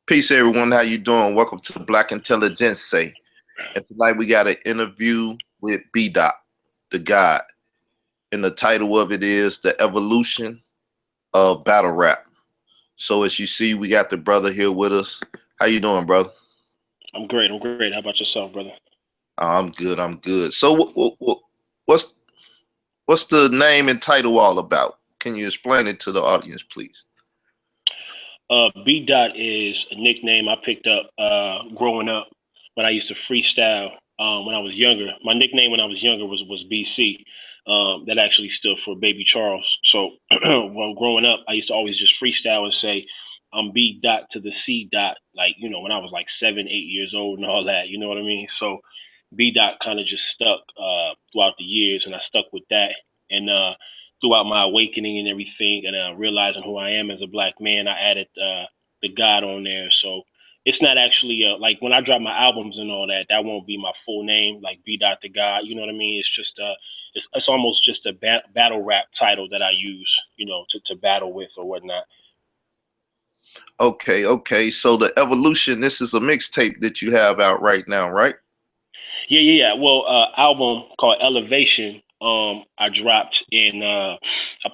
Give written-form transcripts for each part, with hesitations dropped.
Peace, everyone. How you doing? Welcome to Black Intelligence. And tonight we got an interview with B Dot, the God, and the title of it is "The Evolution of Battle Rap." So as you see, we got the brother here with us. How you doing, brother? I'm great. I'm great. How about yourself, brother? I'm good. I'm good. So what's what's the name and title all about? Can you explain it to the audience, please? B Dot is a nickname I picked up growing up when I used to freestyle when I was younger. My nickname when I was younger was BC. That actually stood for Baby Charles. So when growing up, I used to always just freestyle and say, I'm B Dot to the C Dot, like, when I was like 7, 8 years old and all that, you know what I mean? So B Dot kind of just stuck throughout the years, and I stuck with that. And throughout my awakening and everything, and realizing who I am as a black man, I added the God on there. So it's not actually like when I drop my albums and all that, that won't be my full name, like B Dot the God. You know what I mean? It's just it's almost just a battle rap title that I use, to battle with or whatnot. Okay. So the evolution. This is a mixtape that you have out right now, right? Yeah. Well, album called Elevation. I dropped in. I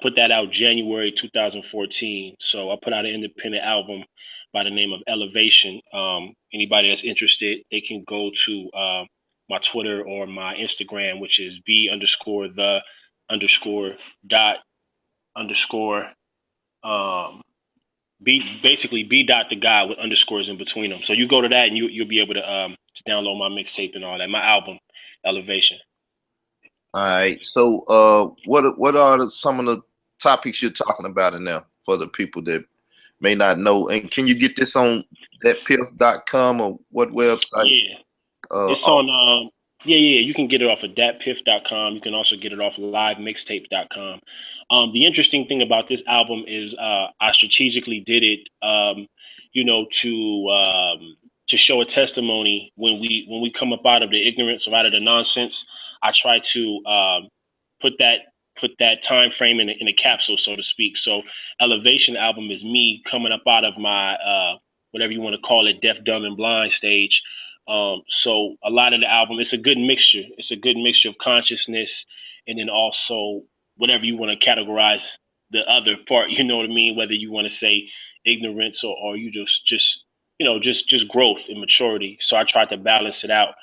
put that out January 2014. So I put out an independent album by the name of Elevation. Anybody that's interested, they can go to my Twitter or my Instagram, which is B underscore the underscore dot underscore B, basically B Dot the guy with underscores in between them. So you go to that and you'll be able to download my mixtape and all that, my album Elevation. All right. So, what are some of the topics you're talking about in there for the people that may not know? And can you get this on thatpiff.com or what website? Yeah, it's on. Yeah. You can get it off of datpiff.com. You can also get it off of livemixtape.com. The interesting thing about this album is I strategically did it, to show a testimony when we come up out of the ignorance or out of the nonsense. I try to put that time frame in a capsule, so to speak. So, Elevation album is me coming up out of my whatever you want to call it, deaf, dumb, and blind stage. So a lot of the album, it's a good mixture. It's a good mixture of consciousness and then also whatever you want to categorize the other part. You know what I mean? Whether you want to say ignorance or you just growth and maturity. So I tried to balance it out.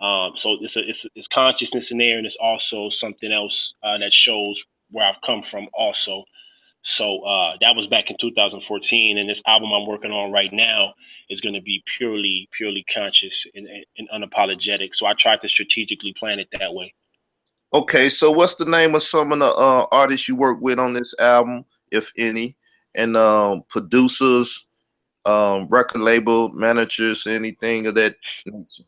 So it's consciousness in there, and it's also something else that shows where I've come from also. So that was back in 2014, and this album I'm working on right now is going to be purely conscious and unapologetic. So I tried to strategically plan it that way. Okay. So, what's the name of some of the artists you work with on this album, if any, and producers, record label managers, anything of that nature?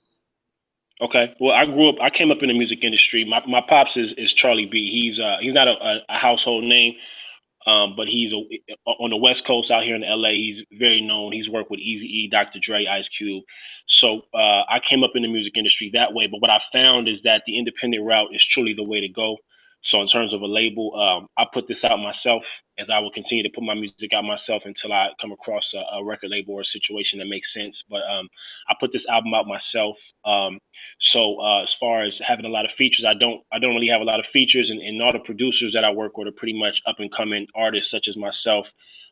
Okay. Well, I came up in the music industry. My pops is Charlie B. He's not a household name. But he's on the West Coast out here in LA. He's very known. He's worked with Eazy-E, Dr. Dre, Ice Cube. So I came up in the music industry that way. But what I found is that the independent route is truly the way to go. So in terms of a label, I put this out myself, as I will continue to put my music out myself until I come across a record label or a situation that makes sense. But I put this album out myself. As far as having a lot of features, I don't really have a lot of features, and all the producers that I work with are pretty much up and coming artists such as myself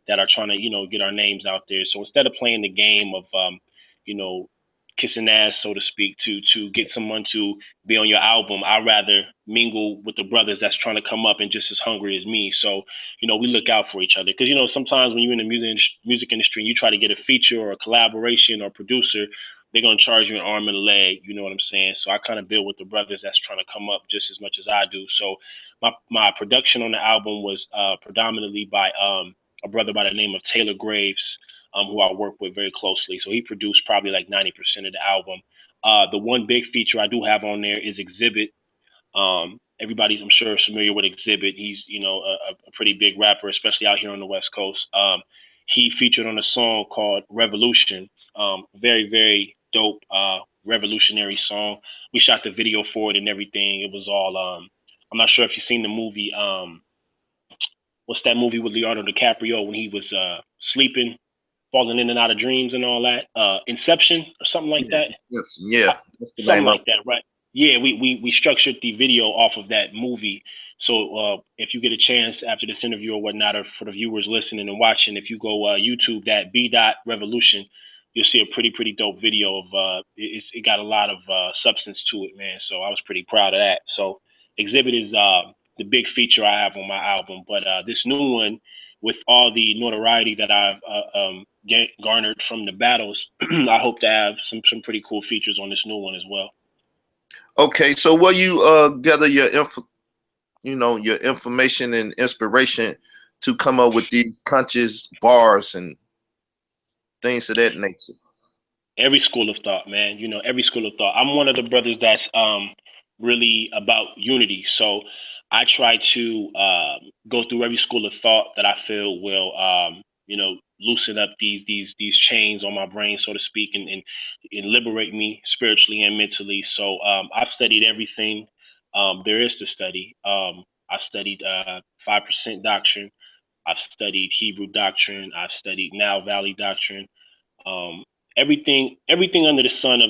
that are trying to get our names out there. So instead of playing the game of you know kissing ass, so to speak, to get someone to be on your album, I'd rather mingle with the brothers that's trying to come up and just as hungry as me. So we look out for each other because sometimes when you're in the music industry and you try to get a feature or a collaboration or producer, they're gonna charge you an arm and a leg. You know what I'm saying? So I kind of build with the brothers that's trying to come up just as much as I do. So my production on the album was predominantly by a brother by the name of Taylor Graves, who I work with very closely. So he produced probably like 90% of the album. The one big feature I do have on there is Exhibit. Everybody's, I'm sure, familiar with Exhibit. He's, a pretty big rapper, especially out here on the West Coast. He featured on a song called Revolution. Very, very dope, revolutionary song. We shot the video for it and everything. It was all, I'm not sure if you've seen the movie. What's that movie with Leonardo DiCaprio when he was sleeping? falling in and out of dreams and all that. Inception or something like Yeah, that. yeah, that's the Something name of like that, right? Yeah, we structured the video off of that movie. So if you get a chance after this interview or whatnot, or for the viewers listening and watching, if you go YouTube that B Dot Revolution, you'll see a pretty dope video of it got a lot of substance to it, man. So I was pretty proud of that. So Exhibit is the big feature I have on my album, but this new one with all the notoriety that I've garnered from the battles, I hope to have some pretty cool features on this new one as well. Okay, so where you gather your your information and inspiration to come up with these conscious bars and things of that nature? Every school of thought, man. Every school of thought. I'm one of the brothers that's really about unity. So I try to go through every school of thought that I feel will, loosen up these chains on my brain, so to speak, and liberate me spiritually and mentally. So I've studied everything there is to study. I studied 5% doctrine. I've studied Hebrew doctrine. I've studied Nile Valley doctrine. Um, everything under the sun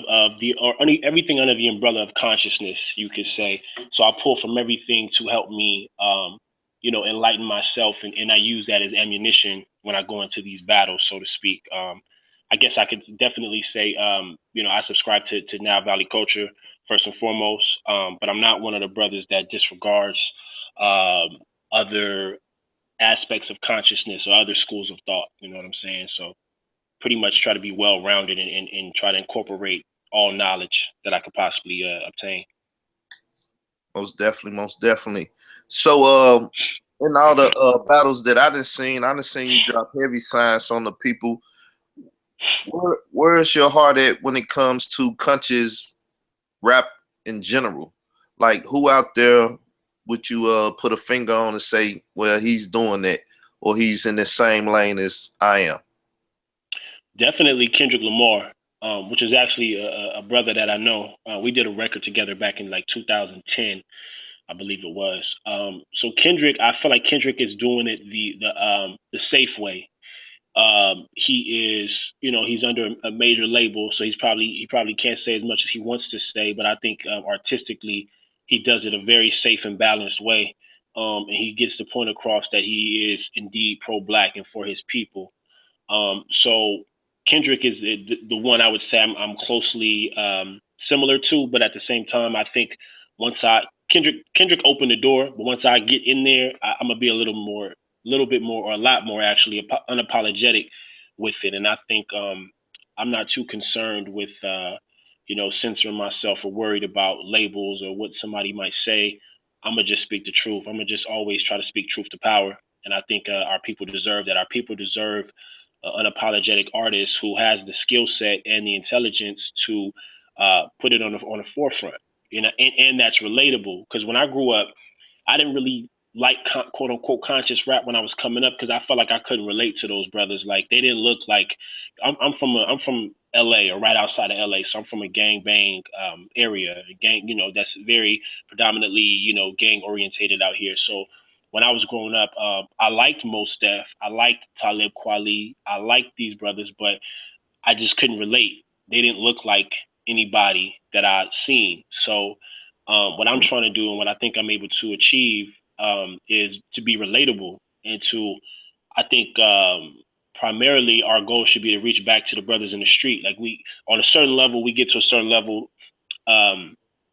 everything under the umbrella of consciousness, you could say. So I pull from everything to help me, enlighten myself, and I use that as ammunition when I go into these battles, so to speak. I guess I could definitely say, I subscribe to Nile Valley culture first and foremost, but I'm not one of the brothers that disregards other aspects of consciousness or other schools of thought. You know what I'm saying? So pretty much try to be well rounded and try to incorporate all knowledge that I could possibly obtain. Most definitely, most definitely. So in all the battles that I done seen you drop heavy science on the people. Where's your heart at when it comes to conscious rap in general? Like, who out there would you put a finger on and say, well, he's doing that, or he's in the same lane as I am? Definitely Kendrick Lamar, which is actually a brother that I know. We did a record together back in like 2010, I believe it was. So Kendrick, I feel like Kendrick is doing it the safe way. He is, he's under a major label, so he probably can't say as much as he wants to say, but I think artistically he does it a very safe and balanced way, and he gets the point across that he is indeed pro-black and for his people. So Kendrick is the one I would say I'm closely similar to, but at the same time, I think once Kendrick opened the door, but once I get in there, I'm gonna be a little bit more, or a lot more actually, unapologetic with it. And I think I'm not too concerned with censoring myself or worried about labels or what somebody might say. I'm gonna just speak the truth. I'm gonna just always try to speak truth to power. And I think our people deserve that. Our people deserve unapologetic artist who has the skill set and the intelligence to put it on the forefront, and that's relatable. Because when I grew up, I didn't really like quote unquote conscious rap when I was coming up, because I felt like I couldn't relate to those brothers. Like they didn't look like I'm from LA, or right outside of LA, so I'm from a gang bang area, a gang, that's very predominantly gang orientated out here. So when I was growing up, I liked Mos Def, I liked Talib Kweli, I liked these brothers, but I just couldn't relate. They didn't look like anybody that I'd seen. So what I'm trying to do, and what I think I'm able to achieve, is to be relatable, and to, I think primarily our goal should be to reach back to the brothers in the street. Like on a certain level, we get to a certain level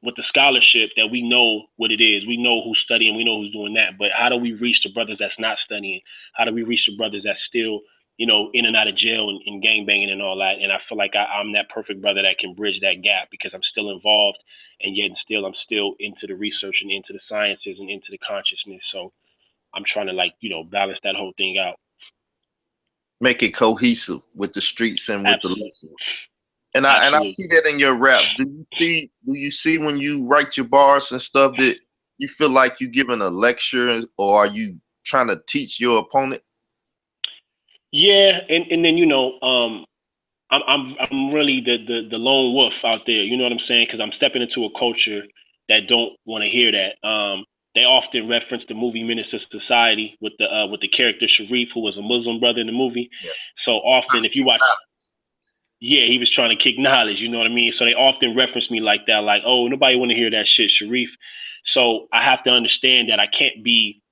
with the scholarship that we know what it is. We know who's studying, we know who's doing that. But how do we reach the brothers that's not studying? How do we reach the brothers that's still, in and out of jail and gang banging and all that? And I feel like I'm that perfect brother that can bridge that gap, because I'm still involved, and yet still I'm still into the research and into the sciences and into the consciousness. So I'm trying to balance that whole thing out. Make it cohesive with the streets and with Absolutely. the lessons. And I see that in your raps. Do you see when you write your bars and stuff that you feel like you giving a lecture, or are you trying to teach your opponent? Yeah, and then I'm really the lone wolf out there. You know what I'm saying? Because I'm stepping into a culture that don't want to hear that. they often reference the movie Menace to Society with the character Sharif, who was a Muslim brother in the movie. Yeah. So often, if you watch, yeah, he was trying to kick knowledge. You know what I mean? So they often reference me like that, like, oh, nobody want to hear that shit, Sharif. So I have to understand that I can't be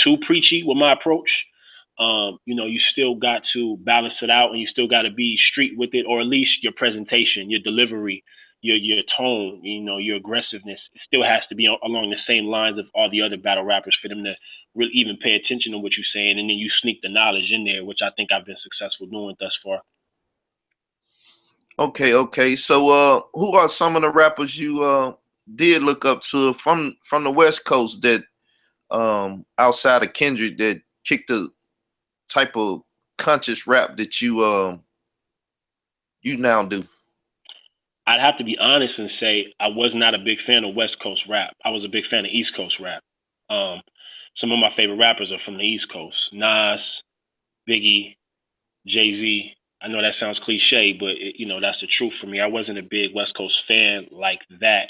too preachy with my approach. You know, you still got to balance it out, and you still got to be street with it, or at least your presentation, your delivery, your tone, you know, your aggressiveness. It still has to be along the same lines of all the other battle rappers for them to really even pay attention to what you're saying, and then you sneak the knowledge in there, which I think I've been successful doing thus far. Okay. So, who are some of the rappers you did look up to from the West Coast that outside of Kendrick that kicked the type of conscious rap that you now do? I'd have to be honest and say I was not a big fan of West Coast rap. I was a big fan of East Coast rap. Some of my favorite rappers are from the East Coast: Nas, Biggie, Jay-Z. I know that sounds cliche, but you know, that's the truth for me. I wasn't a big West Coast fan like that.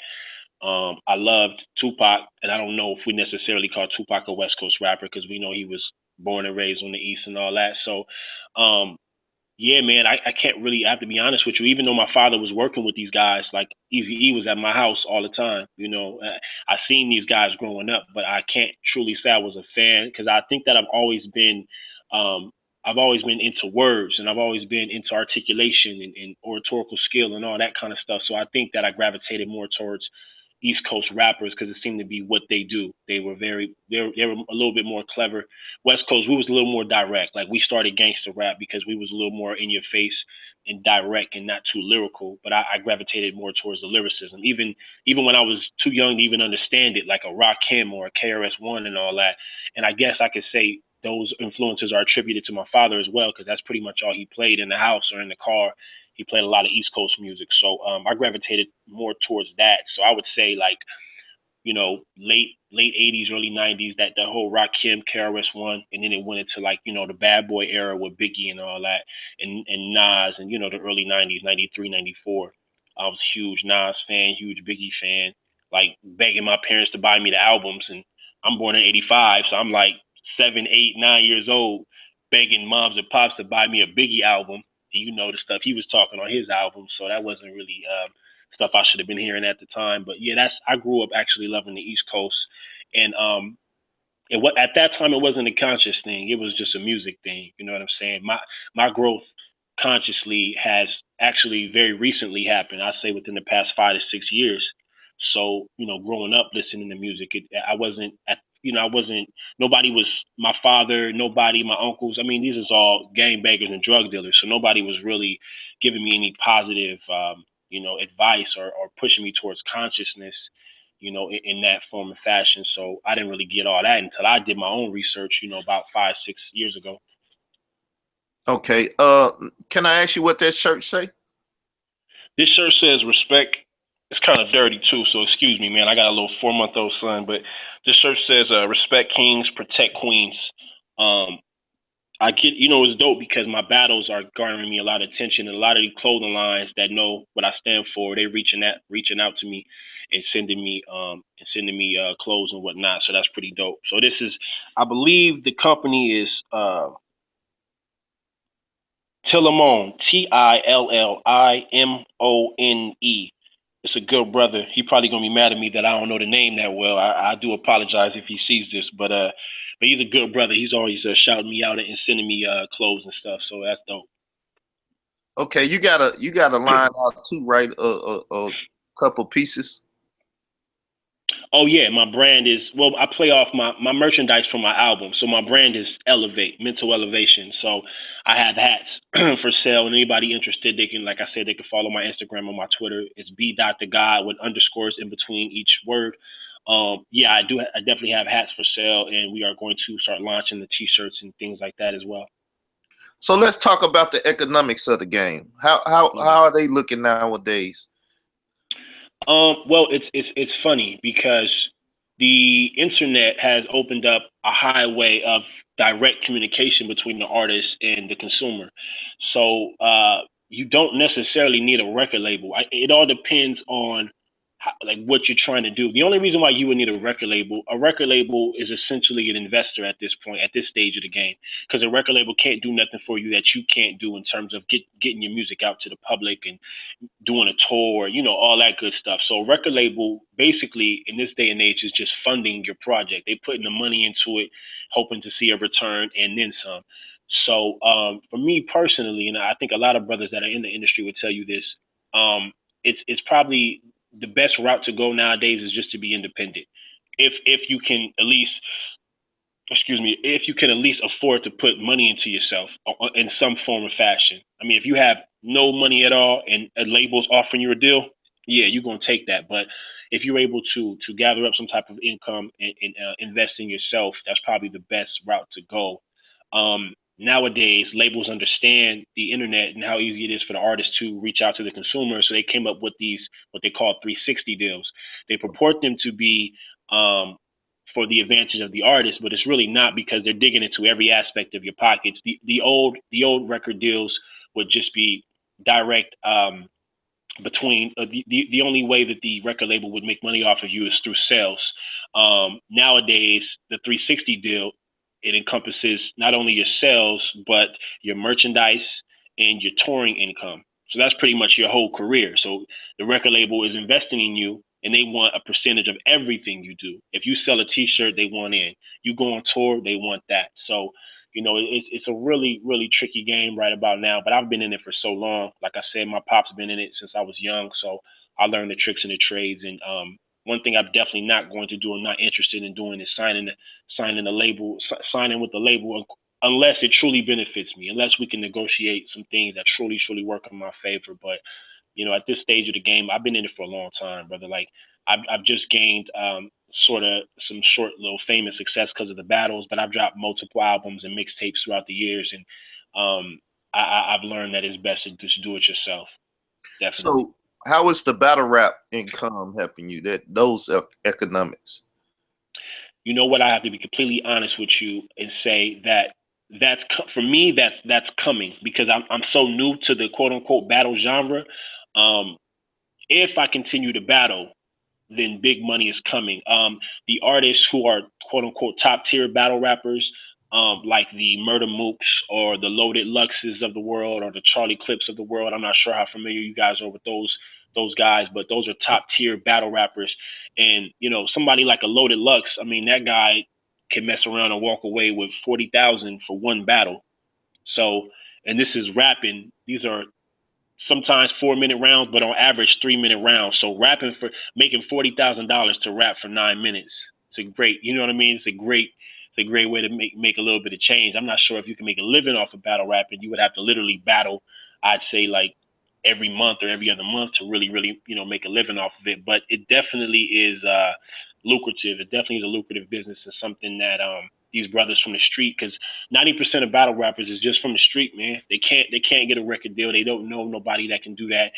I loved Tupac, and I don't know if we necessarily call Tupac a West Coast rapper because we know he was born and raised on the East and all that. So, yeah, man, I can't really. I have to be honest with you. Even though my father was working with these guys, like Eazy-E was at my house all the time. You know, I seen these guys growing up, but I can't truly say I was a fan because I think that um, I've always been into words, and I've always been into articulation and oratorical skill and all that kind of stuff. So I think that I gravitated more towards East Coast rappers because it seemed to be what they do. They were a little bit more clever. West Coast, we was a little more direct. Like we started gangster rap because we was a little more in your face and direct and not too lyrical. But I gravitated more towards the lyricism. Even when I was too young to even understand it, like a Rakim or a KRS-One and all that. And I guess I could say those influences are attributed to my father as well because that's pretty much all he played in the house or in the car. He played a lot of East Coast music. So I gravitated more towards that. So I would say like, you know, late 80s, early 90s, that the whole Rakim, KRS-One, and then it went into like, you know, the Bad Boy era with Biggie and all that, and Nas, and you know, the early 90s, 93, 94. I was a huge Nas fan, huge Biggie fan, like begging my parents to buy me the albums. And I'm born in 85, so I'm like 7, 8, 9 years old, begging moms and pops to buy me a Biggie album. And you know the stuff he was talking on his album, so that wasn't really stuff I should have been hearing at the time. But yeah, I grew up actually loving the East Coast, and at that time it wasn't a conscious thing; it was just a music thing. You know what I'm saying? My growth consciously has actually very recently happened. I say within the past 5 to 6 years. So you know, growing up listening to music, I wasn't at I wasn't. Nobody was my father. Nobody, my uncles. I mean, these is all gang bangers and drug dealers. So nobody was really giving me any positive advice or pushing me towards consciousness, in that form and fashion. So I didn't really get all that until I did my own research, about 5, 6 years ago. Okay. Can I ask you what that shirt say? This shirt says respect. It's kind of dirty too, so excuse me, man. I got a little 4-month-old son, but this shirt says respect kings, protect queens. I get, it's dope because my battles are garnering me a lot of attention, and a lot of these clothing lines that know what I stand for, they reaching out to me and sending me clothes and whatnot. So that's pretty dope. So this is, I believe the company is Tillimone, Tillimone. It's a good brother. He probably gonna be mad at me that I don't know the name that well. I do apologize if he sees this, but he's a good brother. He's always shouting me out and sending me clothes and stuff. So that's dope. Okay, you got a line out too, right? A couple pieces. Oh yeah, my brand is, well, I play off my merchandise from my album. So my brand is Elevate, Mental Elevation. So I have hats for sale, and anybody interested, they can, like I said, they can follow my Instagram or my Twitter. It's b.thegod with underscores in between each word. Yeah, I definitely have hats for sale, and we are going to start launching the t-shirts and things like that as well. So let's talk about the economics of the game. How are they looking nowadays? Well, it's funny because the internet has opened up a highway of direct communication between the artist and the consumer. So you don't necessarily need a record label. It all depends on like what you're trying to do. The only reason why you would need a record label is essentially an investor at this point, at this stage of the game, because a record label can't do nothing for you that you can't do in terms of getting your music out to the public and doing a tour, all that good stuff. So a record label basically in this day and age is just funding your project. They putting the money into it, hoping to see a return and then some. So for me personally, and I think a lot of brothers that are in the industry would tell you this, it's probably the best route to go nowadays is just to be independent. If you can at least, if you can at least afford to put money into yourself in some form or fashion. I mean, if you have no money at all and a label's offering you a deal, yeah, you're gonna take that. But if you're able to gather up some type of income and invest in yourself, that's probably the best route to go. Nowadays, labels understand the internet and how easy it is for the artists to reach out to the consumer. So they came up with these, what they call 360 deals. They purport them to be for the advantage of the artist, but it's really not, because they're digging into every aspect of your pockets. The old record deals would just be direct between the only way that the record label would make money off of you is through sales. Nowadays, the 360 deal, it encompasses not only your sales, but your merchandise and your touring income. So that's pretty much your whole career. So the record label is investing in you, and they want a percentage of everything you do. If you sell a T-shirt, they want in. You go on tour, they want that. So, it's a really, really tricky game right about now. But I've been in it for so long. Like I said, my pop's been in it since I was young. So I learned the tricks and the trades. And one thing I'm definitely not going to do, I'm not interested in doing, is signing with the label unless it truly benefits me, unless we can negotiate some things that truly work in my favor. But at this stage of the game, I've been in it for a long time, brother. Like I've just gained sort of some short little famous success because of the battles, but I've dropped multiple albums and mixtapes throughout the years, and I've learned that it's best to just do it yourself. Definitely. So how is the battle rap income helping you? Those economics? You know what? I have to be completely honest with you and say that's for me. That's coming, because I'm so new to the quote unquote battle genre. If I continue to battle, then big money is coming. The artists who are quote unquote top tier battle rappers, like the Murder Mooks or the Loaded Luxes of the world, or the Charlie Clips of the world. I'm not sure how familiar you guys are with those guys, but those are top tier battle rappers. And somebody like a Loaded Lux, I mean, that guy can mess around and walk away with 40,000 for one battle. So, and this is rapping. These are sometimes 4-minute rounds, but on average 3-minute rounds. So making $40,000 to rap for 9 minutes. It's a great, you know what I mean? It's a great way to make a little bit of change. I'm not sure if you can make a living off of battle rapping. You would have to literally battle, I'd say, like every month or every other month to really, make a living off of it. But it definitely is lucrative. It definitely is a lucrative business, and something that these brothers from the street, because 90% of battle rappers is just from the street, man. They can't get a record deal. They don't know nobody that can do that.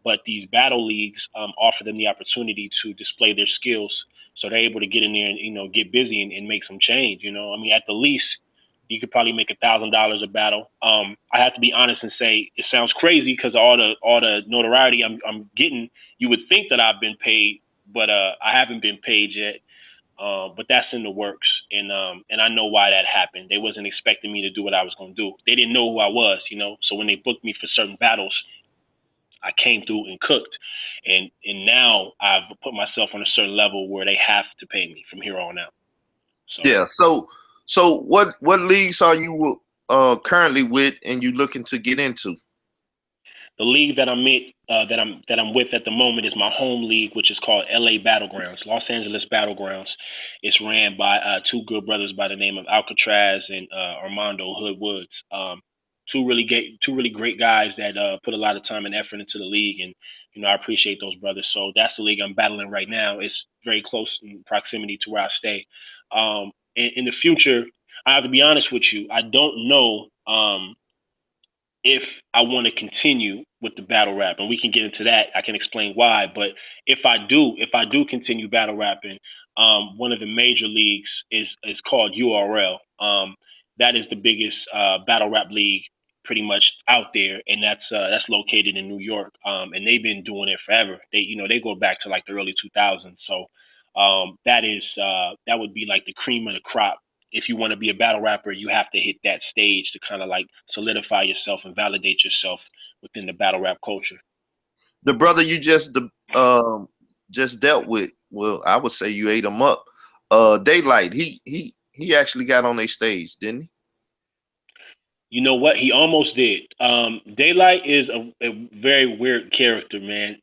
But these battle leagues offer them the opportunity to display their skills, so they're able to get in there and get busy and make some change. I mean, at the least, you could probably make $1,000 a battle. I have to be honest and say it sounds crazy because all the notoriety I'm getting. You would think that I've been paid, but I haven't been paid yet. But that's in the works, and I know why that happened. They wasn't expecting me to do what I was going to do. They didn't know who I was, So when they booked me for certain battles, I came through and cooked, and now I've put myself on a certain level where they have to pay me from here on out. So. Yeah. So what leagues are you currently with, and you looking to get into? The league that I'm with at the moment is my home league, which is called LA Battlegrounds, Los Angeles Battlegrounds. It's ran by two good brothers by the name of Alcatraz and Armando Hood Woods. Two really great guys that put a lot of time and effort into the league, and I appreciate those brothers. So that's the league I'm battling right now. It's very close in proximity to where I stay. In the future, I have to be honest with you, I don't know if I want to continue with the battle rap, and we can get into that. I can explain why. But if I do continue battle rapping, one of the major leagues is called URL. That is the biggest battle rap league pretty much out there, and that's located in New York. And they've been doing it forever. They go back to like the early 2000s. So that would be like the cream of the crop. If you want to be a battle rapper, you have to hit that stage to kind of like solidify yourself and validate yourself within the battle rap culture. The brother you just dealt with, well, I would say you ate him up. Daylyt, he actually got on a stage, didn't he? You know what? He almost did. Daylyt is a very weird character, man.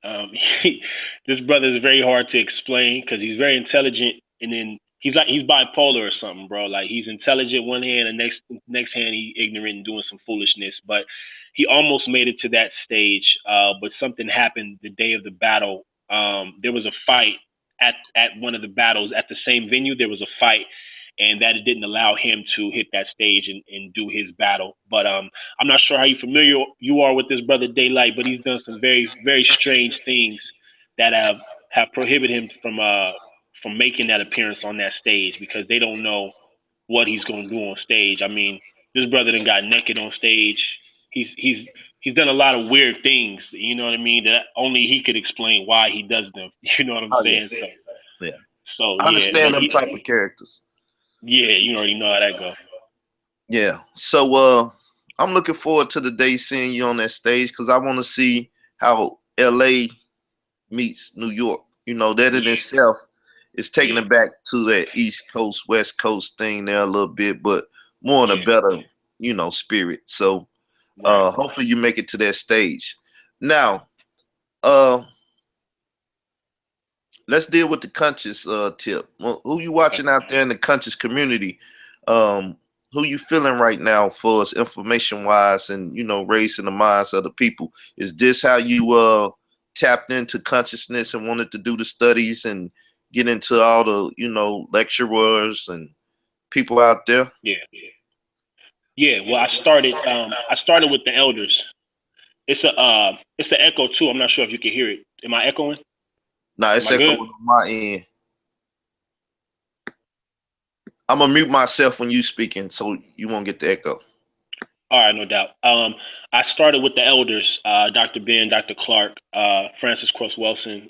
This brother is very hard to explain because he's very intelligent, and then he's bipolar or something, bro. Like he's intelligent one hand, and next hand he ignorant and doing some foolishness. But he almost made it to that stage, but something happened the day of the battle. There was a fight at one of the battles at the same venue. There was a fight, and that it didn't allow him to hit that stage and do his battle. But I'm not sure how familiar you are with this brother Daylyt, but he's done some very, very strange things that have prohibited him from making that appearance on that stage because they don't know what he's going to do on stage. I mean, this brother done got naked on stage. He's done a lot of weird things, you know what I mean, that only he could explain why he does them. You know what I'm saying? Yeah. So I understand them type of characters. Yeah, you already know how that go. Yeah. So I'm looking forward to the day seeing you on that stage because I want to see how LA meets New York. You know, that in itself is taking it back to that East Coast, West Coast thing there a little bit, but more in a better, spirit. So hopefully you make it to that stage. Now, let's deal with the conscious tip. Well, who you watching out there in the conscious community? Who you feeling right now for us information wise and raising the minds of the people? Is this how you tapped into consciousness and wanted to do the studies and get into all the lecturers and people out there? Yeah. Well, I started with the elders. It's an echo too. I'm not sure if you can hear it. Am I echoing? No, it's echoing on my end. I'm gonna mute myself when you speaking, so you won't get the echo. All right, no doubt. I started with the elders, Dr. Ben, Dr. Clark, Francis Cross Wilson,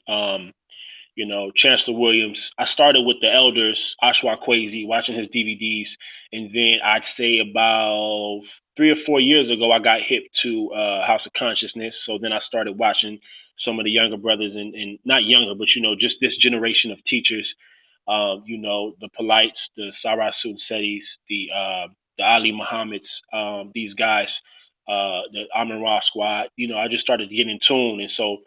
Chancellor Williams. I started with the elders, Ashwa Kwesi, watching his DVDs, and then I'd say about 3 or 4 years ago, I got hip to House of Consciousness. So then I started watching some of the younger brothers, and not younger, but just this generation of teachers. The Polites, the Sarah Sunsetis, the Ali Muhammads, these guys, the Amin Ra squad. I just started getting in tune, and so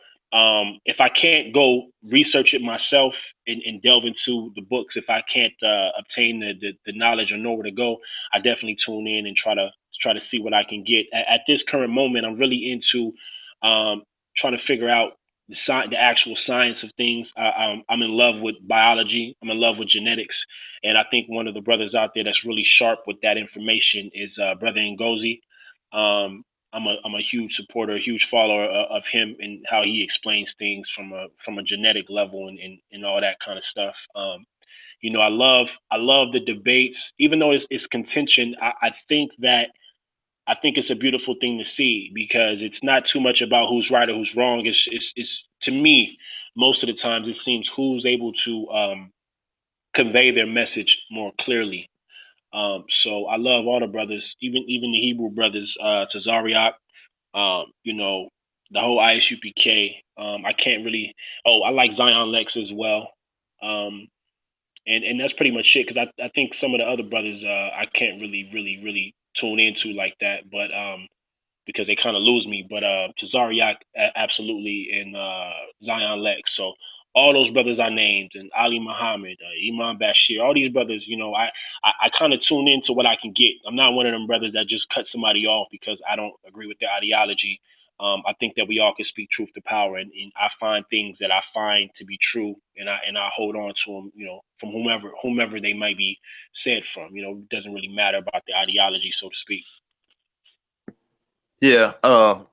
if I can't go research it myself and delve into the books, if I can't obtain the knowledge or know where to go, I definitely tune in and try to see what I can get. At this current moment, I'm really into trying to figure out the actual science of things. I'm in love with biology. I'm in love with genetics. And I think one of the brothers out there that's really sharp with that information is Brother Ngozi. I'm a huge supporter, a huge follower of him and how he explains things from a genetic level and all that kind of stuff. I love the debates, even though it's contention. I think it's a beautiful thing to see because it's not too much about who's right or who's wrong. It's to me, most of the times it seems who's able to convey their message more clearly. So I love all the brothers, even the Hebrew brothers, Tazariak, the whole ISUPK. I can't really. Oh, I like Zion Lex as well. And that's pretty much it because I think some of the other brothers I can't really tune into like that, but because they kind of lose me. But Tazariak absolutely and Zion Lex. So all those brothers I named and Ali Muhammad, Imam Bashir, all these brothers, I kind of tune into what I can get. I'm not one of them brothers that just cut somebody off because I don't agree with their ideology. I think that we all can speak truth to power, and I find things that I find to be true, and I hold on to them, from whomever they might be said from. It doesn't really matter about the ideology, so to speak. Yeah,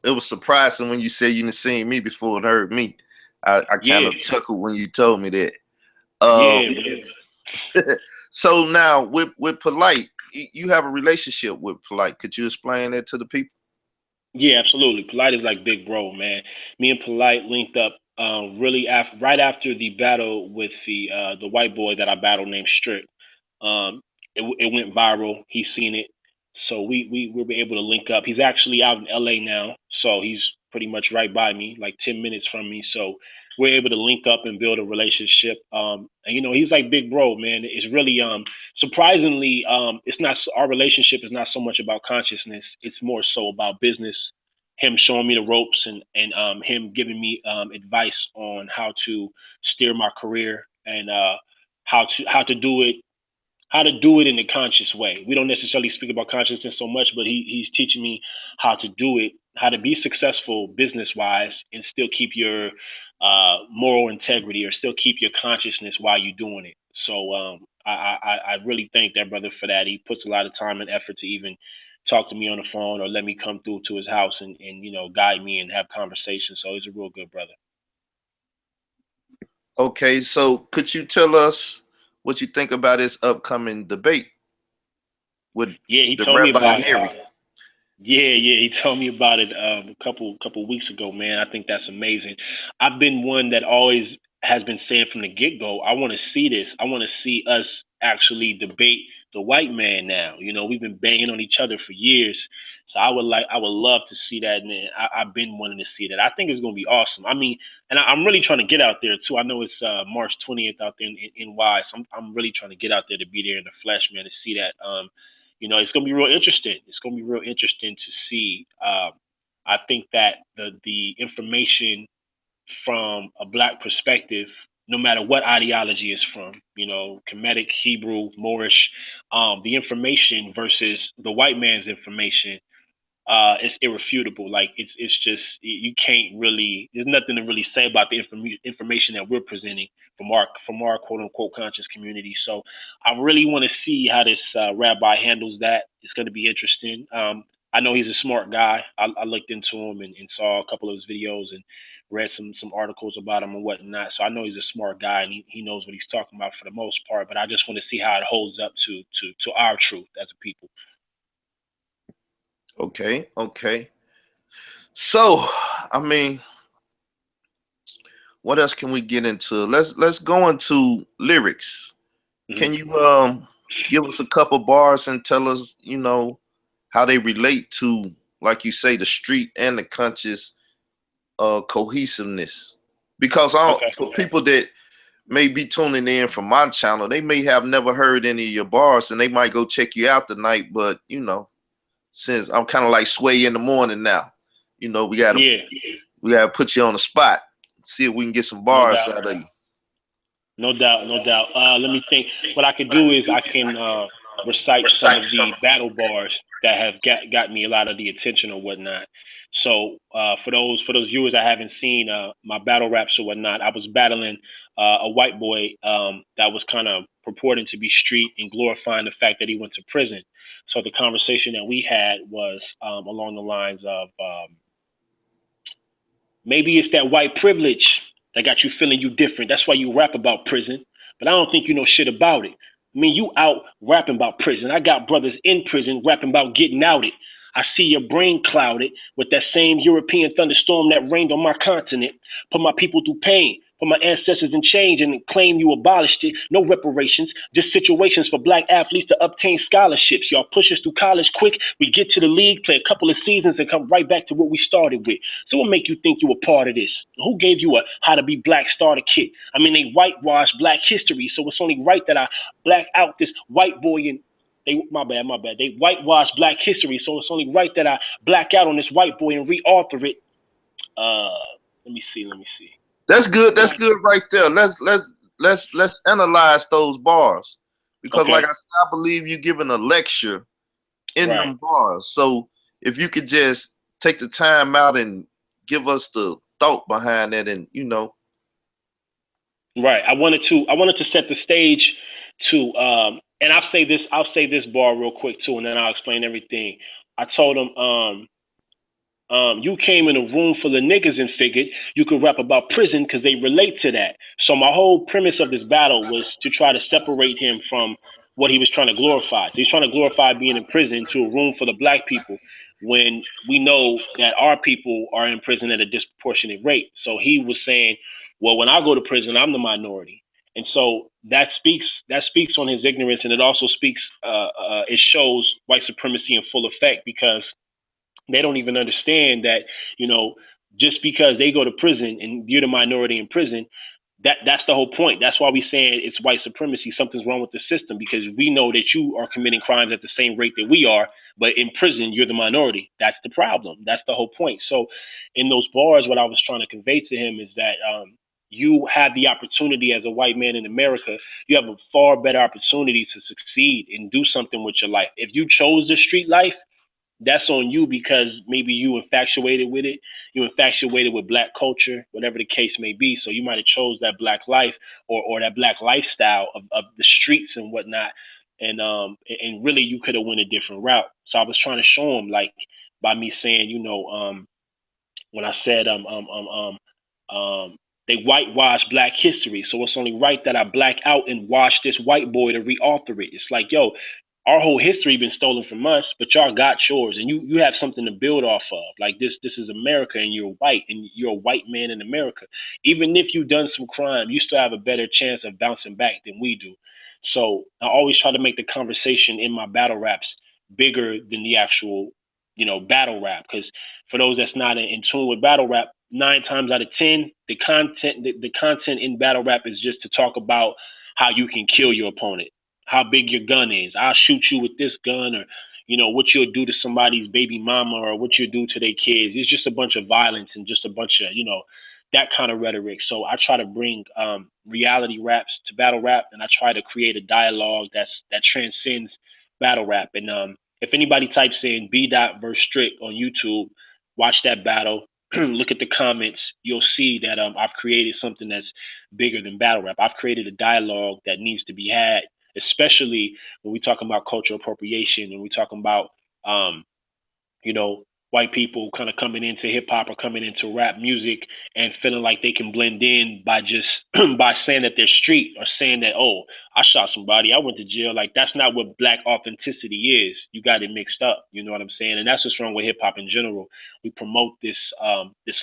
it was surprising when you said you didn't seen me before and heard me. I kind of chuckled when you told me that. So now with Polite, you have a relationship with Polite. Could you explain that to the people? Yeah, absolutely. Polite is like big bro, man. Me and Polite linked up really right after the battle with the white boy that I battled named Strick. It went viral. He's seen it, so we were able to link up. He's actually out in LA now, so he's pretty much right by me, like 10 minutes from me. So we're able to link up and build a relationship. And he's like big bro, man. It's really surprisingly, it's not our relationship is not so much about consciousness. It's more so about business. Him showing me the ropes and him giving me advice on how to steer my career and how to do it in a conscious way. We don't necessarily speak about consciousness so much, but he's teaching me how to do it, how to be successful business wise, and still keep your moral integrity or still keep your consciousness while you're doing it. So I really thank that brother for that. He puts a lot of time and effort to even talk to me on the phone or let me come through to his house and guide me and have conversations. So he's a real good brother. Okay, so could you tell us what you think about this upcoming debate with he the told me Rabbi about Harry? Yeah, he told me about it a couple weeks ago, man. I think that's amazing. I've been one that always has been saying from the get go, I want to see this. I want to see us actually debate the white man now. We've been banging on each other for years. So I would love to see that, and I've been wanting to see that. I think it's gonna be awesome. I mean, and I'm really trying to get out there too. I know it's March 20th out there in NY, so I'm really trying to get out there to be there in the flesh, man, to see that. It's going to be real interesting. It's going to be real interesting to see. I think that the information from a black perspective, no matter what ideology is from, Kemetic, Hebrew, Moorish, the information versus the white man's information it's irrefutable. Like it's just you can't really. There's nothing to really say about the information that we're presenting from our quote unquote conscious community. So I really want to see how this rabbi handles that. It's going to be interesting. I know he's a smart guy. I looked into him and saw a couple of his videos and read some articles about him and whatnot. So I know he's a smart guy and he knows what he's talking about for the most part. But I just want to see how it holds up to our truth as a people. Okay. So, I mean, what else can we get into? Let's go into lyrics. Mm-hmm. Can you give us a couple bars and tell us, how they relate to, like you say, the street and the conscious cohesiveness? Because for people that may be tuning in from my channel, they may have never heard any of your bars and they might go check you out tonight, but since I'm kind of like Sway in the morning now, we gotta put you on the spot. See if we can get some bars out of you. No doubt. Let me think. What I could do is I can recite some of the battle bars that have got me a lot of the attention or whatnot. So for those viewers that haven't seen my battle raps or whatnot, I was battling a white boy that was kind of purporting to be street and glorifying the fact that he went to prison. So the conversation that we had was along the lines of maybe it's that white privilege that got you feeling you different. That's why you rap about prison, but I don't think you know shit about it. I mean, you out rapping about prison. I got brothers in prison rapping about getting outed. I see your brain clouded with that same European thunderstorm that rained on my continent. Put my people through pain. Put my ancestors in change and claim you abolished it. No reparations, just situations for black athletes to obtain scholarships. Y'all push us through college quick. We get to the league, play a couple of seasons, and come right back to what we started with. So what make you think you were part of this? Who gave you a how to be black starter kit? I mean, they whitewashed black history, so it's only right that I black out this white boy and my bad. They whitewashed black history, so it's only right that I black out on this white boy and reauthor it. Let me see. That's good right there. Let's analyze those bars. Because like I said, I believe you're giving a lecture in them bars. So if you could just take the time out and give us the thought behind it and Right. I wanted to set the stage to and I'll say this bar real quick too, and then I'll explain everything. I told him, you came in a room full of niggas and figured you could rap about prison because they relate to that. So my whole premise of this battle was to try to separate him from what he was trying to glorify. So he's trying to glorify being in prison to a room full of black people. when we know that our people are in prison at a disproportionate rate. So he was saying, well, when I go to prison, I'm the minority. And so that speaks on his ignorance, and it also speaks it shows white supremacy in full effect, because they don't even understand that, you know, just because they go to prison and you're the minority in prison, that's the whole point. That's why we saying it's white supremacy. Something's wrong with the system, because we know that you are committing crimes at the same rate that we are, but in prison you're the minority. That's the problem. That's the whole point. So in those bars, what I was trying to convey to him is that you have the opportunity as a white man in America. You have a far better opportunity to succeed and do something with your life. If you chose the street life, that's on you, because maybe you infatuated with it. You infatuated with black culture, whatever the case may be. So you might have chose that black life, or that black lifestyle of the streets and whatnot. And really you could have went a different route. So I was trying to show him, like, by me saying, you know, when I said they whitewash black history, so it's only right that I black out and wash this white boy to reauthor it. It's like, yo, our whole history been stolen from us, but y'all got yours, and you have something to build off of. Like, this is America, and you're white, and you're a white man in America. Even if you've done some crime, you still have a better chance of bouncing back than we do. So I always try to make the conversation in my battle raps bigger than the actual, you know, battle rap. Because for those that's not in tune with battle rap, 9 times out of 10, the content in battle rap is just to talk about how you can kill your opponent, how big your gun is. I'll shoot you with this gun, or, you know, what you'll do to somebody's baby mama, or what you'll do to their kids. It's just a bunch of violence and just a bunch of, you know, that kind of rhetoric. So I try to bring reality raps to battle rap, and I try to create a dialogue that transcends battle rap. And if anybody types in B. Dot versus Strick on YouTube, watch that battle. Look at the comments. You'll see that I've created something that's bigger than battle rap. I've created a dialogue that needs to be had, especially when we talking about cultural appropriation, and we talking about, you know, white people kind of coming into hip hop or coming into rap music and feeling like they can blend in by just by saying that they're street, or saying that, oh, I shot somebody, I went to jail. Like, that's not what black authenticity is. You got it mixed up. You know what I'm saying? And that's what's wrong with hip hop in general. We promote this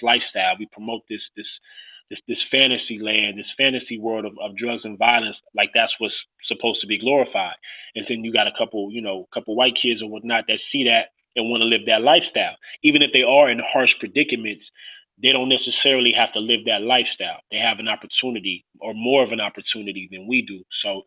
lifestyle. We promote this fantasy land, this fantasy world of drugs and violence, like that's what's supposed to be glorified. And then you got a couple white kids or whatnot that see that and want to live that lifestyle. Even if they are in harsh predicaments, they don't necessarily have to live that lifestyle. They have an opportunity, or more of an opportunity than we do. So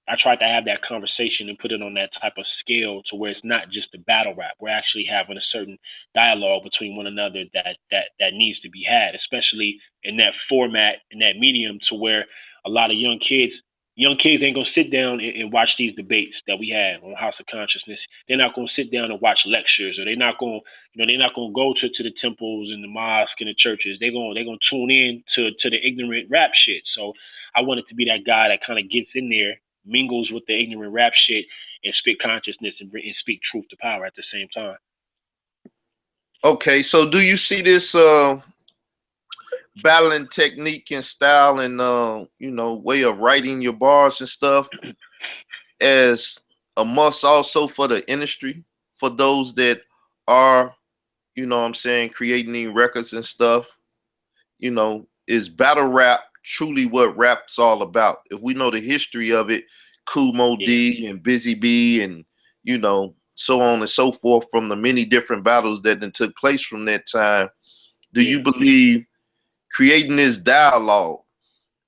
I tried to have that conversation and put it on that type of scale, to where it's not just a battle rap. We're actually having a certain dialogue between one another that needs to be had, especially in that format, in that medium, to where a lot of young kids ain't gonna sit down and watch these debates that we have on House of Consciousness. They're not gonna sit down and watch lectures, or they're not gonna go to the temples and the mosque and the churches. They're gonna tune in to the ignorant rap shit. So I wanted to be that guy that kind of gets in there, mingles with the ignorant rap shit, and spit consciousness and speak truth to power at the same time. Okay, so do you see this battling technique and style and you know, way of writing your bars and stuff as a must also for the industry, for those that are, you know what I'm saying, creating records and stuff? You know, is battle rap truly what rap's all about? If we know the history of it, Kool Moe Dee and Busy Bee, and, you know, so on and so forth, from the many different battles that then took place from that time, do you believe creating this dialogue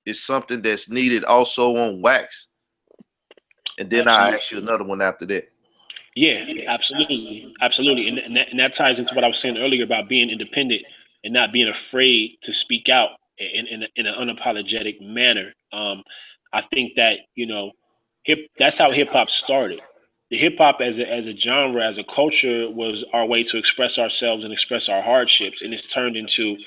is something that's needed also on wax? And then I'll ask you another one after that. Yeah, absolutely. And that ties into what I was saying earlier about being independent and not being afraid to speak out in an unapologetic manner. I think that, you know, that's how hip hop started. The hip hop as a genre, as a culture, was our way to express ourselves and express our hardships, and it's turned into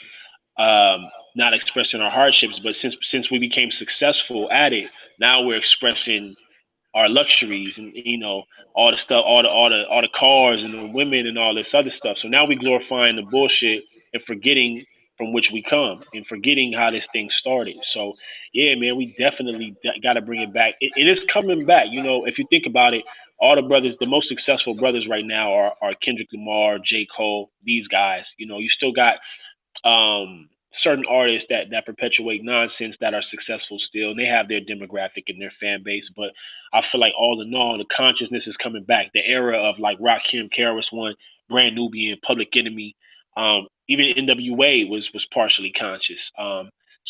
not expressing our hardships, but since we became successful at it, now we're expressing our luxuries, and, you know, all the stuff, all the cars and the women and all this other stuff. So now we glorifying the bullshit and forgetting from which we come, and forgetting how this thing started. So yeah, man, we definitely got to bring it back. It is coming back. You know, if you think about it, all the brothers, the most successful brothers right now are Kendrick Lamar, J. Cole, these guys. You know, you still got certain artists that perpetuate nonsense that are successful still, and they have their demographic and their fan base. But I feel like all in all, the consciousness is coming back. The era of like Rakim, KRS One, Brand Nubian, Public Enemy, even NWA was partially conscious.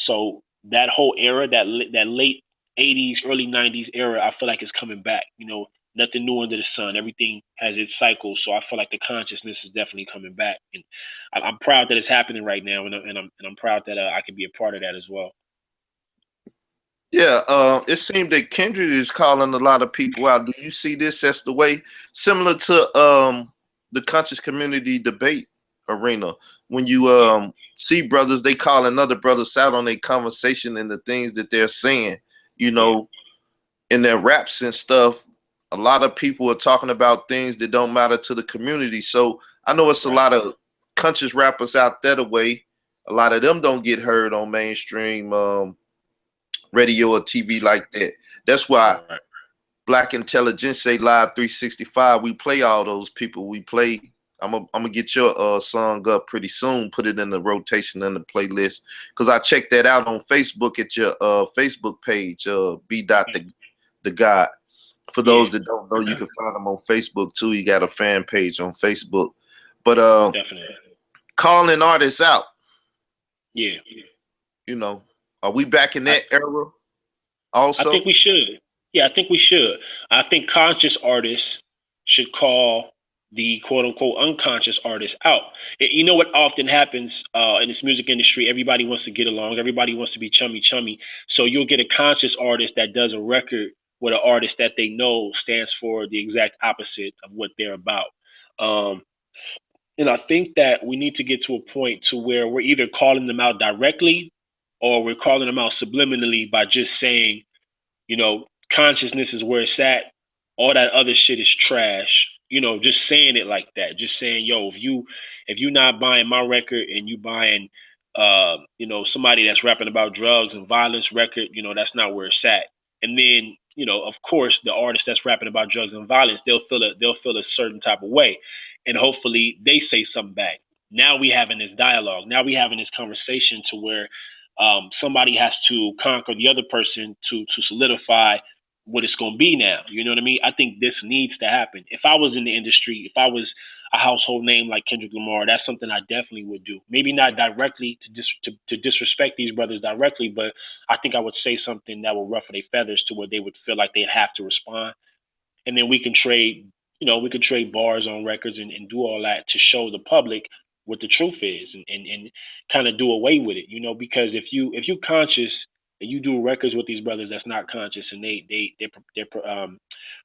So that whole era, that late '80s, early '90s era, I feel like is coming back. You know, nothing new under the sun. Everything has its cycle. So I feel like the consciousness is definitely coming back, and I'm proud that it's happening right now, and I'm proud that I can be a part of that as well. Yeah, it seemed that Kendrick is calling a lot of people out. Do you see this as the way, similar to the conscious community debate arena, when you see brothers, they call another brothers out on their conversation and the things that they're saying, you know, in their raps and stuff. A lot of people are talking about things that don't matter to the community. So I know it's a lot of conscious rappers out there the way. A lot of them don't get heard on mainstream radio or TV like that. That's why Black Intelligentsia Live 365, we play all those people. We play. I'm gonna get your song up pretty soon. Put it in the rotation in the playlist, because I checked that out on Facebook at your Facebook page, B. The God. For those that don't know, you can find them on Facebook too. You got a fan page on Facebook. But definitely calling artists out. Yeah. You know, are we back in that era also? I think we should. Yeah, I think we should. I think conscious artists should call the quote unquote unconscious artists out. You know what often happens in this music industry? Everybody wants to get along. Everybody wants to be chummy. So you'll get a conscious artist that does a record with an artist that they know stands for the exact opposite of what they're about. And I think that we need to get to a point to where we're either calling them out directly or we're calling them out subliminally by just saying, you know, consciousness is where it's at. All that other shit is trash. You know, just saying it like that. Just saying, yo, if you not buying my record and you buying, you know, somebody that's rapping about drugs and violence record, you know, that's not where it's at. And then, you know, of course, the artist that's rapping about drugs and violence, they'll feel a certain type of way, and hopefully they say something back. Now we having this dialogue. Now we having this conversation to where somebody has to conquer the other person to solidify what it's going to be now. You know what I mean? I think this needs to happen. If I was in the industry, if I was a household name like Kendrick Lamar, that's something I definitely would do. Maybe not directly to disrespect these brothers directly, but I think I would say something that would ruffle their feathers to where they would feel like they'd have to respond. And then we can trade, you know, we could trade bars on records and do all that to show the public what the truth is and kind of do away with it, you know, because if you conscious and you do records with these brothers that's not conscious and they're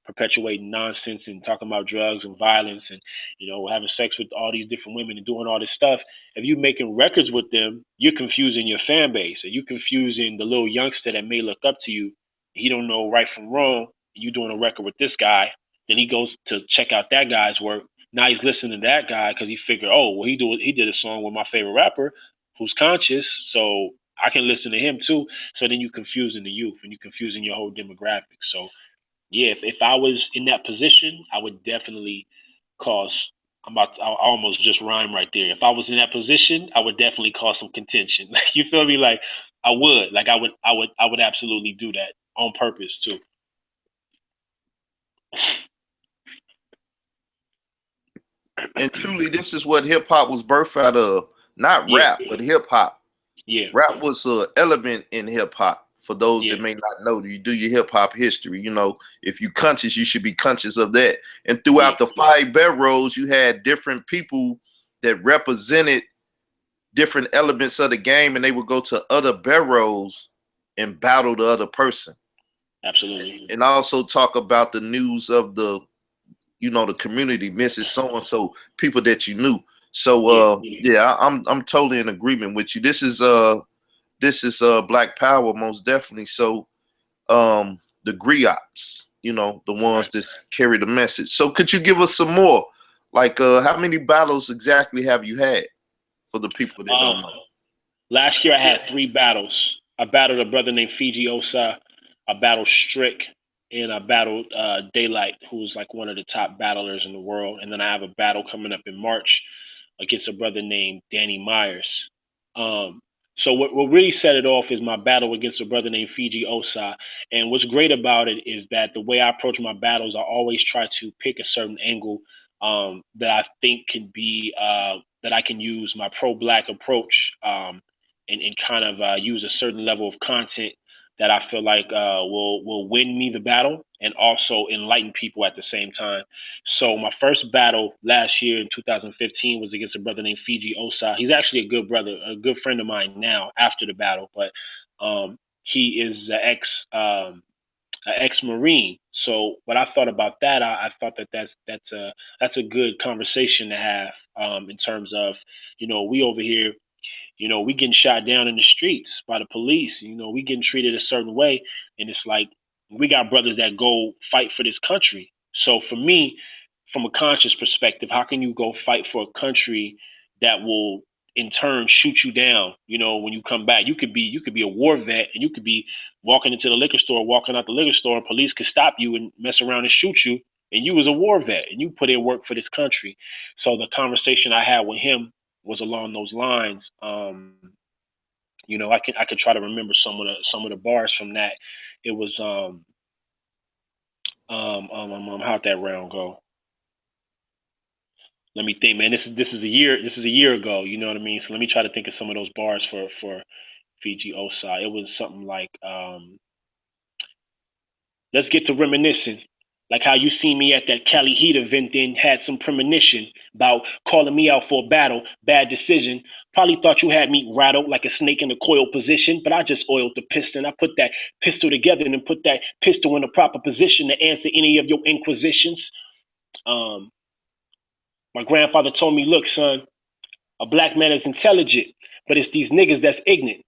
perpetuating nonsense and talking about drugs and violence and, you know, having sex with all these different women and doing all this stuff, if you're making records with them, you're confusing your fan base, or you're confusing the little youngster that may look up to you. He don't know right from wrong. You doing a record with this guy, then he goes to check out that guy's work. Now he's listening to that guy because he figured, oh, well, he did a song with my favorite rapper who's conscious, so I can listen to him too. So then you're confusing the youth and you're confusing your whole demographic. So yeah, if I was in that position, I would definitely cause. I almost just rhyme right there. If I was in that position, I would definitely cause some contention. You feel me? Like I would absolutely do that on purpose too. And truly, this is what hip hop was birthed out of. Not rap, but hip hop. Yeah. Rap was an element in hip hop. For those that may not know, you do your hip hop history. You know, if you conscious, you should be conscious of that. And throughout the 5 barrels, you had different people that represented different elements of the game, and they would go to other barrels and battle the other person. Absolutely. And also talk about the news of the, you know, the community, Mrs. So-and-so, people that you knew. So yeah, I'm totally in agreement with you. This is Black Power, most definitely. So the griots, you know, the ones that carry the message. So could you give us some more? Like how many battles exactly have you had for the people that don't know? Last year I had 3 battles. I battled a brother named Fiji Osa. I battled Strick. and I battled Daylight, who's like one of the top battlers in the world. And then I have a battle coming up in March against a brother named Danny Myers. Um, so what really set it off is my battle against a brother named Fiji Osa. And what's great about it is that the way I approach my battles, I always try to pick a certain angle that I think can be that I can use my pro-black approach and kind of use a certain level of content that I feel like will win me the battle and also enlighten people at the same time. So my first battle last year in 2015 was against a brother named Fiji Osa. He's actually a good brother, a good friend of mine now after the battle, but he is an ex-Marine. So what I thought about that, I thought that that's a good conversation to have in terms of, we over here, we getting shot down in the streets by the police. We getting treated a certain way, and it's like we got brothers that go fight for this country. So for me, from a conscious perspective, how can you go fight for a country that will in turn shoot you down? When you come back, you could be a war vet, and you could be walking into the liquor store, walking out the liquor store, and police could stop you and mess around and shoot you, and you was a war vet and you put in work for this country. So the conversation I had with him was along those lines. I could try to remember some of the bars from that. It was how'd that round go? Let me think, man. This is a year ago. You know what I mean? So let me try to think of some of those bars for Fiji Osai. It was something like let's get to reminiscing. Like how you see me at that Cali Heat event, then had some premonition about calling me out for a battle, bad decision. Probably thought you had me rattled like a snake in a coil position, but I just oiled the piston. I put that pistol together and put that pistol in the proper position to answer any of your inquisitions. My grandfather told me, look, son, a black man is intelligent, but it's these niggas that's ignorant.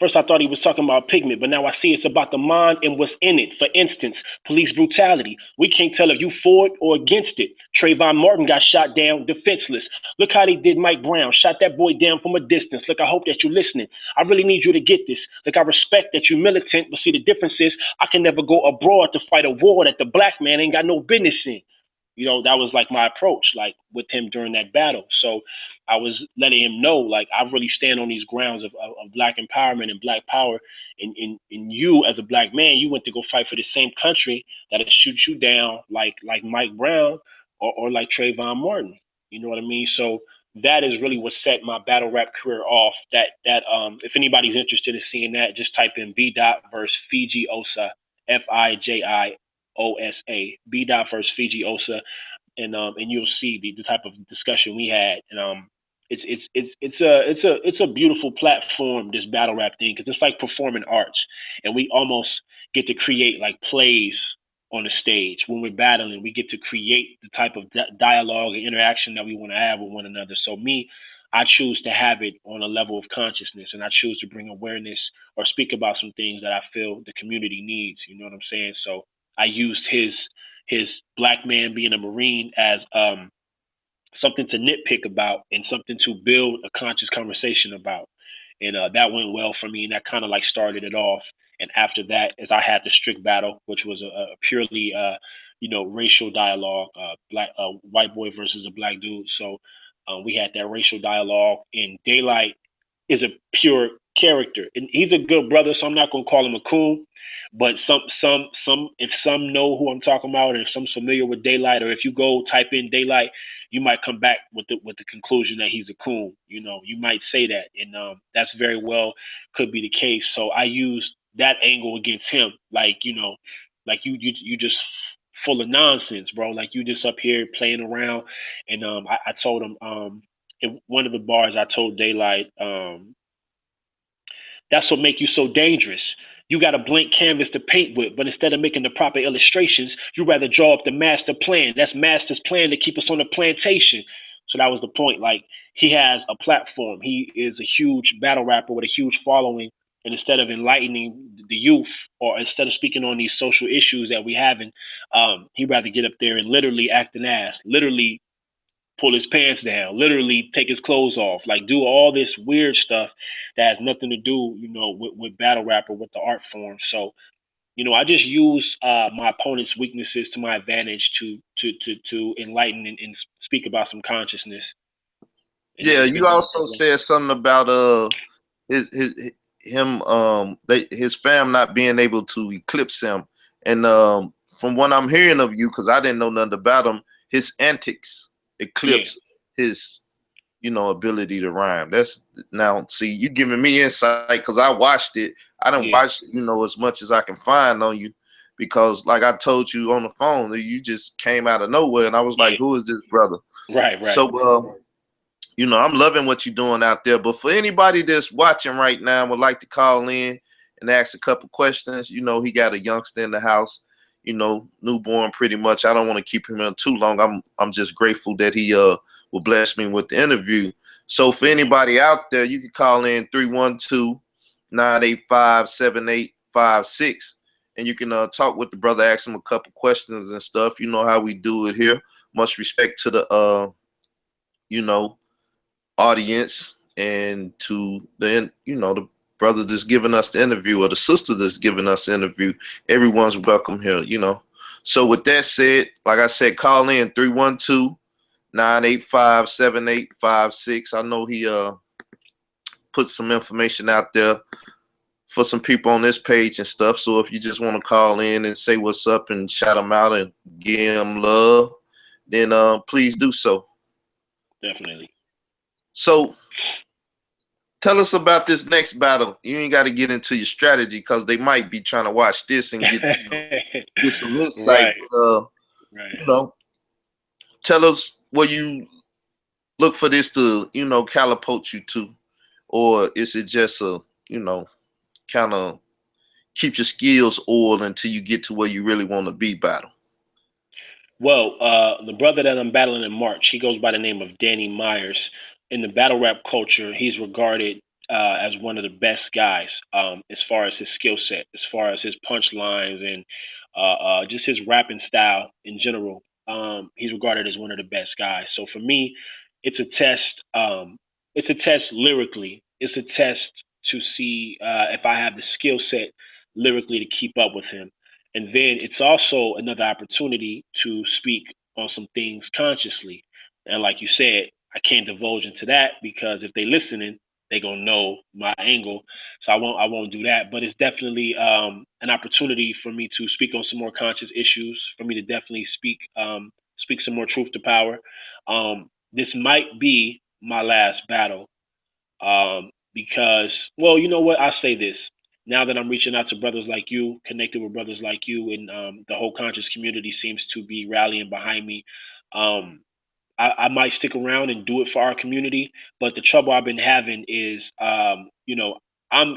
First, I thought he was talking about pigment, but now I see it's about the mind and what's in it. For instance, police brutality. We can't tell if you for it or against it. Trayvon Martin got shot down defenseless. Look how they did Mike Brown. Shot that boy down from a distance. Look, I hope that you're listening. I really need you to get this. Look, I respect that you're militant, but see, the difference is I can never go abroad to fight a war that the black man ain't got no business in. That was like my approach, like with him during that battle. So I was letting him know, like, I really stand on these grounds of black empowerment and black power. And you, as a black man, you went to go fight for the same country that'll shoot you down, like Mike Brown or like Trayvon Martin. You know what I mean? So that is really what set my battle rap career off. That if anybody's interested in seeing that, just type in B. Dot versus Fiji Osa, FIJI OSA, B. Dot versus Fiji Osa, and you'll see the type of discussion we had. And it's a beautiful platform, this battle rap thing, because it's like performing arts, and we almost get to create like plays on the stage when we're battling. We get to create the type of dialogue and interaction that we want to have with one another. So me, I choose to have it on a level of consciousness, and I choose to bring awareness or speak about some things that I feel the community needs. You know what I'm saying? So I used his black man being a Marine as something to nitpick about and something to build a conscious conversation about. And that went well for me, and that kind of like started it off. And after that, as I had the strict battle, which was a purely racial dialogue, black white boy versus a black dude. So we had that racial dialogue, and Daylight is a pure character, and he's a good brother. So I'm not gonna call him a coon, but if some know who I'm talking about, or if some's familiar with Daylight, or if you go type in Daylight, you might come back with the conclusion that he's a coon. You might say that, and that's very well could be the case. So I used that angle against him, like like you just full of nonsense, bro. Like you just up here playing around, and I told him in one of the bars, I told Daylight, that's what make you so dangerous. You got a blank canvas to paint with, but instead of making the proper illustrations, you rather draw up the master plan. That's master's plan to keep us on the plantation. So that was the point. Like, he has a platform. He is a huge battle rapper with a huge following. And instead of enlightening the youth, or instead of speaking on these social issues that we having, he'd rather get up there and literally act an ass, literally pull his pants down, literally take his clothes off, like do all this weird stuff that has nothing to do, with battle rap or with the art form. So I just use my opponent's weaknesses to my advantage to enlighten and speak about some consciousness. Yeah, you also said something about his fam not being able to eclipse him, and from what I'm hearing of you, because I didn't know nothing about him, his antics eclipse his ability to rhyme. That's now see you giving me insight because I watched it. I didn't watch as much as I can find on you, because like I told you on the phone, you just came out of nowhere, and I was like, who is this brother? Right. So I'm loving what you're doing out there. But for anybody that's watching right now would like to call in and ask a couple questions, he got a youngster in the house, newborn pretty much. I don't want to keep him in too long. I'm just grateful that he will bless me with the interview. So for anybody out there, you can call in 312-985-7856, and you can talk with the brother, ask him a couple questions and stuff. You know how we do it here. Much respect to the audience and to the the brother that's giving us the interview or the sister that's giving us the interview. Everyone's welcome here. So with that said, like I said, call in 312-985-7856. I know he put some information out there for some people on this page and stuff. So if you just want to call in and say what's up and shout them out and give them love, then please do so. Definitely. So tell us about this next battle. You ain't got to get into your strategy because they might be trying to watch this and get some insight. Right. Tell us where you look for this to, catapult you to, or is it just a, kind of keep your skills oiled until you get to where you really want to be battle? Well, the brother that I'm battling in March, he goes by the name of Danny Myers. In the battle rap culture, he's regarded as one of the best guys as far as his skill set, as far as his punchlines and just his rapping style in general. He's regarded as one of the best guys. So for me, it's a test. It's a test lyrically. It's a test to see if I have the skill set lyrically to keep up with him. And then it's also another opportunity to speak on some things consciously. And like you said, I can't divulge into that because if they listening, they gonna know my angle. So I won't do that. But it's definitely an opportunity for me to speak on some more conscious issues, for me to definitely speak some more truth to power. This might be my last battle because, well, you know what? I'll say this. Now that I'm reaching out to brothers like you, connected with brothers like you, and the whole conscious community seems to be rallying behind me, I might stick around and do it for our community. But the trouble I've been having is, I'm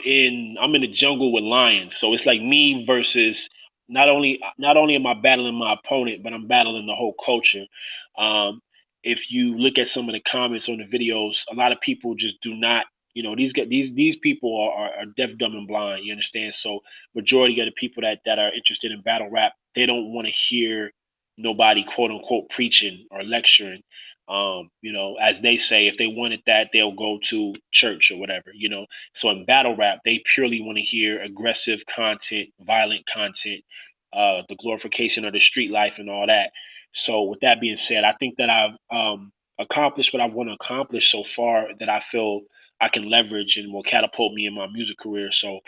in the jungle with lions, so it's like me versus not only am I battling my opponent, but I'm battling the whole culture. If you look at some of the comments on the videos, a lot of people just do not. These people are deaf, dumb, and blind. You understand? So majority of the people that are interested in battle rap, they don't want to hear nobody quote unquote preaching or lecturing. As they say, if they wanted that, they'll go to church or whatever. So in battle rap, they purely want to hear aggressive content, violent content, the glorification of the street life and all that. So with that being said, I think that I've accomplished what I want to accomplish so far, that I feel I can leverage and will catapult me in my music career. So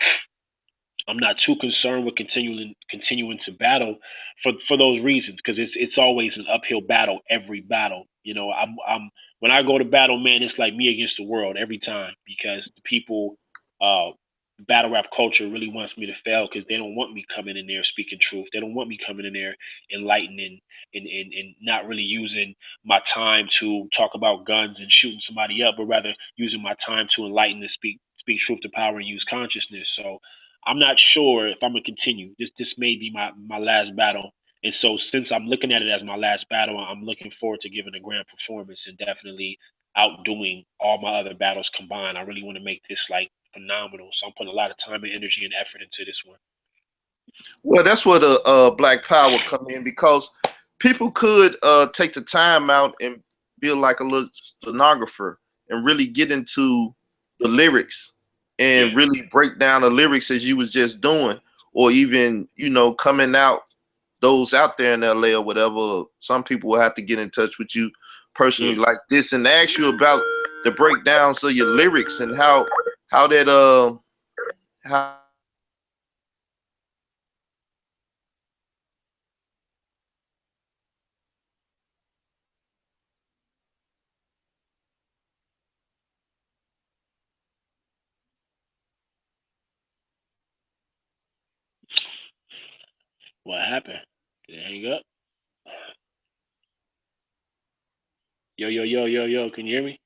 I'm not too concerned with continuing to battle for those reasons, because it's always an uphill battle every battle. I'm when I go to battle, man, it's like me against the world every time, because the people battle rap culture really wants me to fail, because they don't want me coming in there speaking truth. They don't want me coming in there enlightening and not really using my time to talk about guns and shooting somebody up, but rather using my time to enlighten and speak truth to power and use consciousness. So I'm not sure if I'm gonna continue. This may be my last battle. And so since I'm looking at it as my last battle, I'm looking forward to giving a grand performance and definitely outdoing all my other battles combined. I really want to make this like phenomenal. So I'm putting a lot of time and energy and effort into this one. Well, that's where the Black Power come in, because people could take the time out and be like a little stenographer and really get into the lyrics and really break down the lyrics as you was just doing. or even, you know, coming out, those out there in LA or whatever, some people will have to get in touch with you personally like this and ask you about the breakdowns of your lyrics and how that how What happened? Did it hang up? Yo, yo, yo, yo, yo. Can you hear me?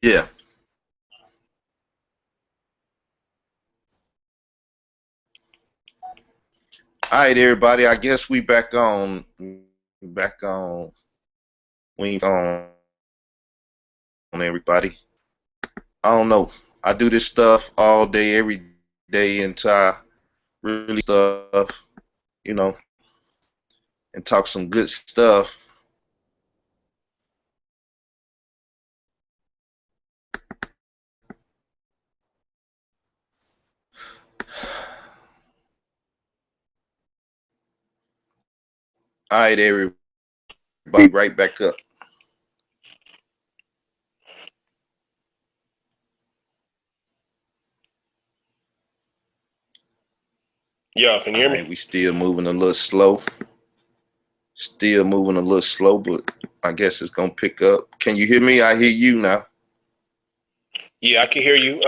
yeah. All right, everybody. I guess we back on. Back on. We on everybody. I don't know. I do this stuff all day, every day until I really stuff, you know, and talk some good stuff. All right, everybody. Right back up. Yeah, can you hear All me? right, we still moving a little slow. Still moving a little slow, but I guess it's gonna pick up. Can you hear me? I hear you now. Yeah, I can hear you.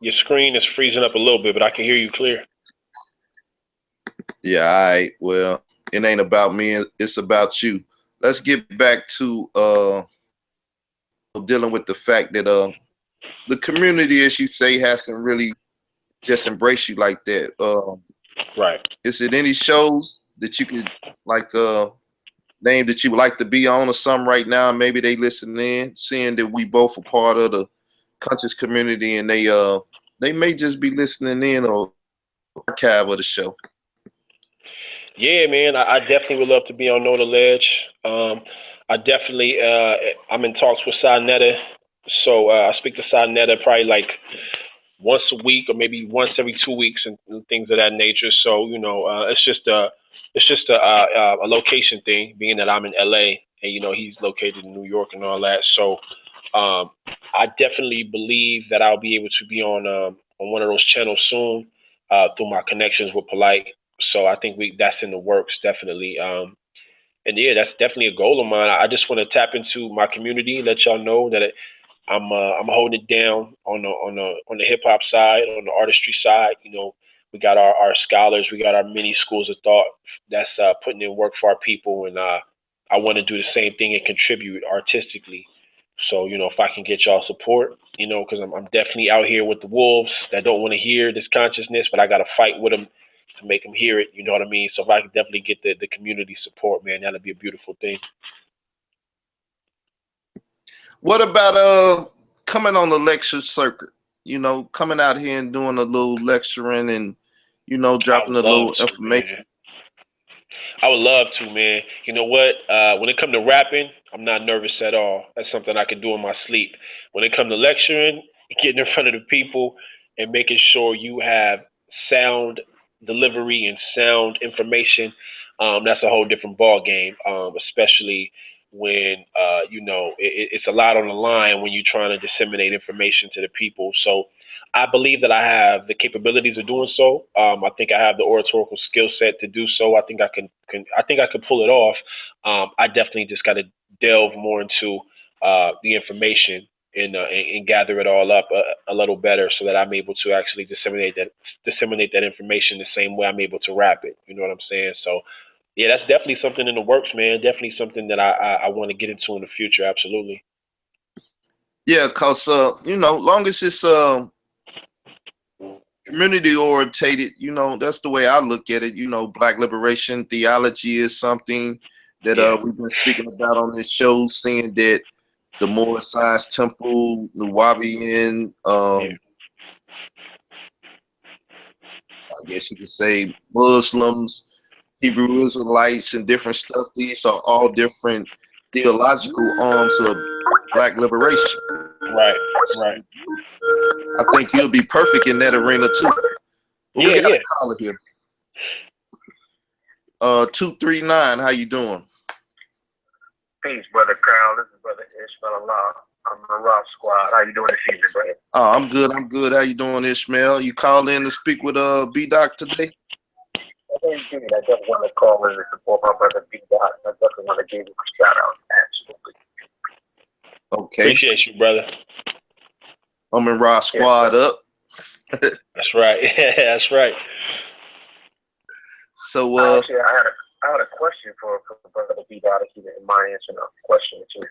Your screen is freezing up a little bit, but I can hear you clear. Yeah, all right. Well, it ain't about me, it's about you. Let's get back to dealing with the fact that the community, as you say, hasn't really just embraced you like that. Right. Is it any shows that you could like name that you would like to be on or something right now? Maybe they listen in, seeing that we both are part of the conscious community, and they may just be listening in or archive of the show. Yeah, man, I definitely would love to be on Know the Ledge. I definitely, I'm in talks with Sinetta, so I speak to Sinetta probably like once a week or maybe once every 2 weeks and things of that nature. So it's just a location thing, being that I'm in LA and he's located in New York and all that. So I definitely believe that I'll be able to be on one of those channels soon through my connections with Polite. So I think that's in the works definitely. And yeah, that's definitely a goal of mine. I just want to tap into my community, let y'all know that I'm holding it down on the hip hop side, on the artistry side. We got our scholars, we got our many schools of thought that's putting in work for our people, and I want to do the same thing and contribute artistically. So if I can get y'all support, because I'm definitely out here with the wolves that don't want to hear this consciousness, but I got to fight with them to make them hear it. You know what I mean? So if I can definitely get the community support, man, that'd be a beautiful thing. What about coming on the lecture circuit? Coming out here and doing a little lecturing and dropping a little information. Man. I would love to, man. You know what? When it comes to rapping, I'm not nervous at all. That's something I can do in my sleep. When it comes to lecturing, getting in front of the people and making sure you have sound delivery and sound information, that's a whole different ball game. Especially when it's a lot on the line when you're trying to disseminate information to the people. So I believe that I have the capabilities of doing so. I think I have the oratorical skill set to do so. I think I can I think I can pull it off. I definitely just got to delve more into the information and gather it all up a little better, so that I'm able to actually disseminate that information the same way I'm able to rap it. You know what I'm saying? So yeah, that's definitely something in the works, man. Definitely something that I want to get into in the future. Absolutely. Yeah, cause long as it's community orientated, that's the way I look at it. Black liberation theology is something that we've been speaking about on this show, seeing that the Moorish Science Temple, Nuwabian, I guess you could say Muslims, Hebrew Israelites, and different stuff. These are all different theological arms of Black liberation. Right. I think you'll be perfect in that arena too. But we got a caller here. 239, how you doing? Peace, Brother Carl. This is Brother Ishmael Allah. I'm on the Rock Squad. How you doing this evening, brother? Oh, I'm good. How you doing, Ishmael? You called in to speak with B-Doc today? Indeed. I just want to call in to support my brother B-Doc. I definitely want to give you a shout out. Absolutely. Okay. Appreciate you, brother. I'm in Rock Squad up. That's right. That's right. So actually, I had a question for Brother B-Doc, if you didn't mind answering a question or two.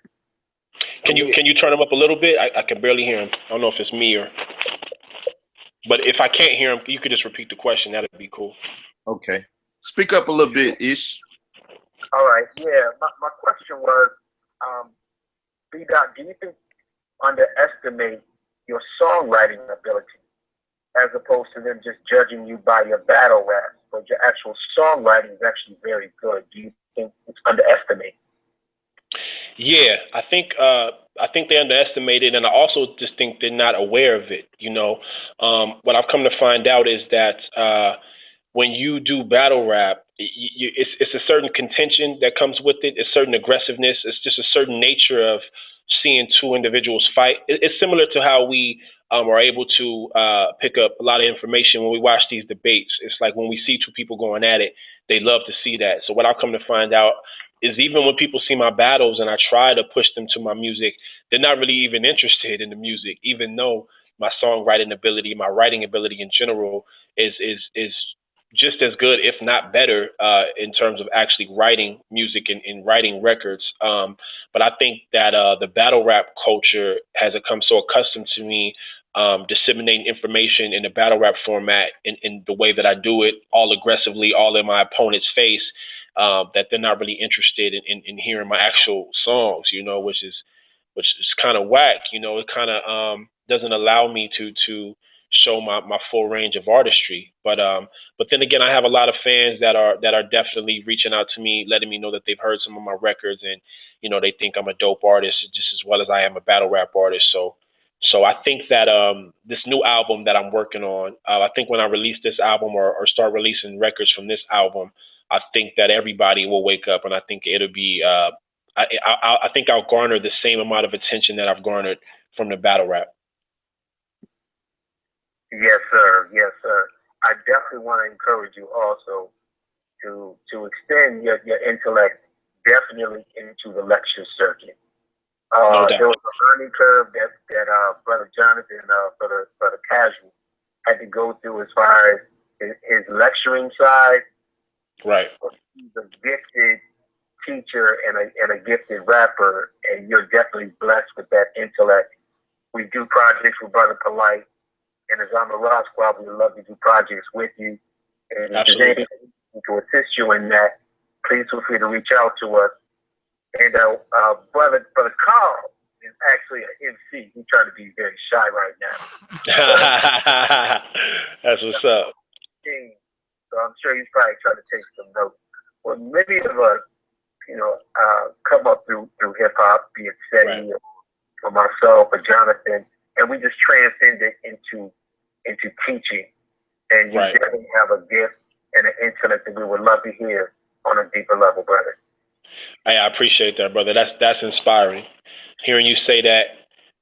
Can you turn him up a little bit? I can barely hear him. I don't know if it's me or, but if I can't hear him, you could just repeat the question. That'd be cool. Okay. Speak up a little bit, Ish. All right. Yeah. My question was, B-Doc, do you think underestimate your songwriting ability as opposed to them just judging you by your battle rap, but your actual songwriting is actually very good? Do you think it's underestimated? Yeah, I think they underestimate it, and I also just think they're not aware of it. What I've come to find out is that when you do battle rap, it's a certain contention that comes with it, a certain aggressiveness. It's just a certain nature of seeing two individuals fight. It's similar to how we are able to pick up a lot of information when we watch these debates. It's like when we see two people going at it, they love to see that. So what I've come to find out is even when people see my battles and I try to push them to my music, they're not really even interested in the music, even though my songwriting ability, my writing ability in general is just as good, if not better, in terms of actually writing music and writing records. But I think that the battle rap culture has become so accustomed to me disseminating information in the battle rap format in the way that I do it, all aggressively, all in my opponent's face, that they're not really interested in hearing my actual songs, you know, which is kind of whack. You know, it kind of doesn't allow me to show my full range of artistry. But then again, I have a lot of fans that are definitely reaching out to me, letting me know that they've heard some of my records, and you know, they think I'm a dope artist just as well as I am a battle rap artist. So I think that this new album that I'm working on, I think when I release this album or start releasing records from this album, I think that everybody will wake up, and I think it'll be I think I'll garner the same amount of attention that I've garnered from the battle rap. Yes, sir. Yes, sir. I definitely want to encourage you also to extend your intellect definitely into the lecture circuit. No doubt. There was a learning curve that Brother Jonathan, Brother Casual, had to go through as far as his lecturing side. Right. He's a gifted teacher and a gifted rapper, and you're definitely blessed with that intellect. We do projects with Brother Polite, and as I'm a Rock Squad, we would love to do projects with you. And if there's anything to assist you in that, please feel free to reach out to us. And brother Carl is actually an MC. He's trying to be very shy right now. That's what's up. So I'm sure he's probably trying to take some notes. Well, many of us, you know, come up through hip hop, be it Seti or myself or Jonathan, and we just transcend it into teaching. And you definitely have a gift and an intellect that we would love to hear on a deeper level, brother. Hey, I appreciate that, brother. That's inspiring. Hearing you say that,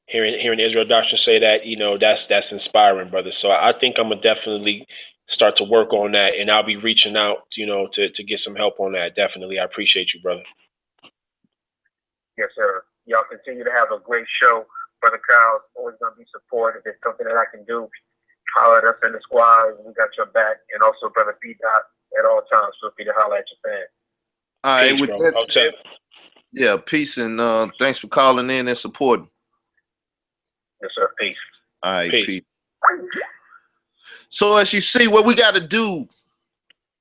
hearing Israel Doctrine say that, you know, that's inspiring, brother. So I think I'm gonna definitely start to work on that, and I'll be reaching out, you know, to get some help on that. Definitely, I appreciate you, brother. Yes, sir. Y'all continue to have a great show, Brother Kyle. Always gonna be supportive. If there's something that I can do, holler at us in the squad. We got your back, and also Brother B-Dot at all times. Feel free to holler at your fans. All right, peace, with that said, yeah, peace, and thanks for calling in and supporting. Yes, sir. Peace. All right, peace. So as you see, what we got to do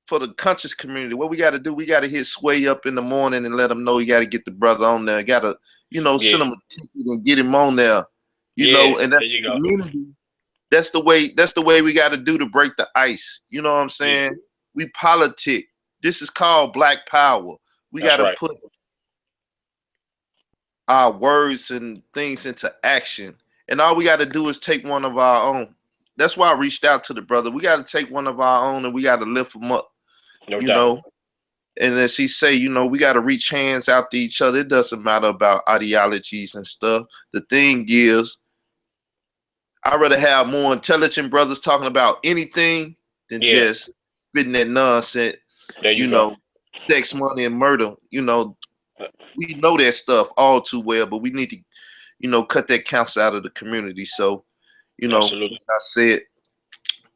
for the conscious community, what we got to do, we got to hit Sway up in the morning and let them know you got to get the brother on there. Got to, you know, send him a ticket and get him on there. You know, and that's the community. That's the way we got to do to break the ice. You know what I'm saying? We politic. This is called Black Power. We got to put our words and things into action. And all we got to do is take one of our own. That's why I reached out to the brother. We got to take one of our own and we got to lift them up. No doubt. Know? And as he say, you know, we got to reach hands out to each other. It doesn't matter about ideologies and stuff. The thing is, I'd rather have more intelligent brothers talking about anything than just spitting that nonsense. You know, sex, money, and murder. You know, we know that stuff all too well, but we need to, you know, cut that cancer out of the community. So, you know, like I said,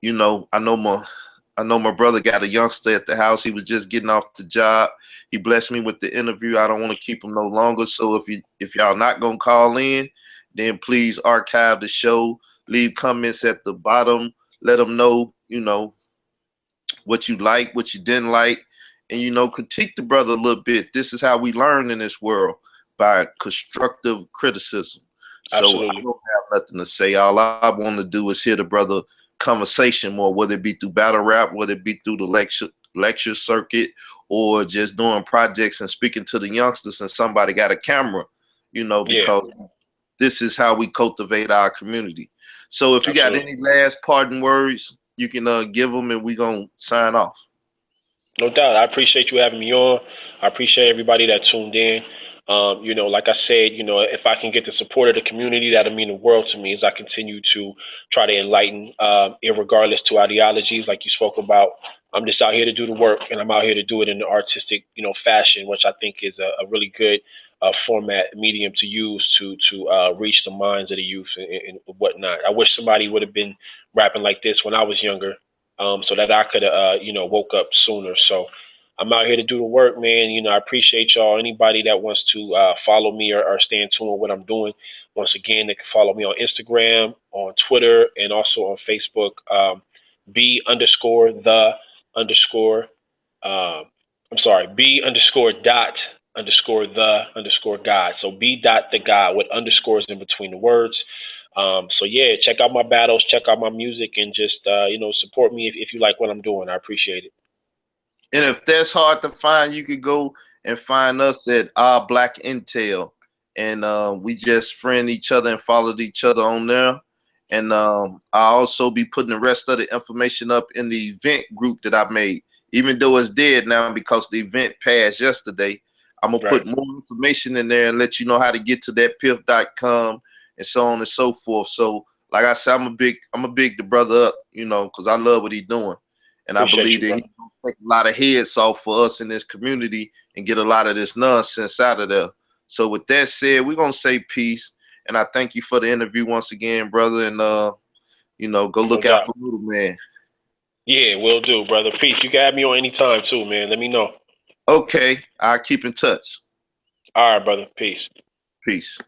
you know, I know my brother got a youngster at the house. He was just getting off the job. He blessed me with the interview. I don't want to keep him no longer. So if y'all not gonna call in, then please archive the show. Leave comments at the bottom. Let them know, you know, what you like, what you didn't like, and, you know, critique the brother a little bit. This is how we learn in this world, by constructive criticism. Absolutely. So I don't have nothing to say. All I want to do is hear the brother conversation more, whether it be through battle rap, whether it be through the lecture circuit, or just doing projects and speaking to the youngsters and somebody got a camera, you know, because this is how we cultivate our community. So if you got any last parting words, you can give them and we're going to sign off. No doubt. I appreciate you having me on. I appreciate everybody that tuned in. You know, like I said, you know, if I can get the support of the community, that'll mean the world to me as I continue to try to enlighten, irregardless to ideologies, like you spoke about. I'm just out here to do the work, and I'm out here to do it in an artistic, you know, fashion, which I think is a really good format, medium to use to reach the minds of the youth and whatnot. I wish somebody would have been rapping like this when I was younger, so that I could have, you know, woke up sooner. So I'm out here to do the work, man. You know, I appreciate y'all. Anybody that wants to follow me or stay in tune with what I'm doing, once again, they can follow me on Instagram, on Twitter, and also on Facebook. B underscore the underscore. I'm sorry, B underscore dot underscore the underscore God. So B dot the God with underscores in between the words. So yeah, check out my battles, check out my music, and just you know, support me if you like what I'm doing. I appreciate it. And if that's hard to find, you could go and find us at Our Black Intel. And we just friend each other and followed each other on there. And I'll also be putting the rest of the information up in the event group that I made. Even though it's dead now because the event passed yesterday, I'm going to put more information in there and let you know how to get to that piff.com and so on and so forth. So, like I said, I'm a big the brother up, you know, because I love what he's doing. And I believe that he's going to take a lot of heads off for us in this community and get a lot of this nonsense out of there. So with that said, we're going to say peace. And I thank you for the interview once again, brother. And, you know, go look out for Little Man. Yeah, will do, brother. Peace. You can have me on anytime too, man. Let me know. Okay. I'll keep in touch. All right, brother. Peace. Peace.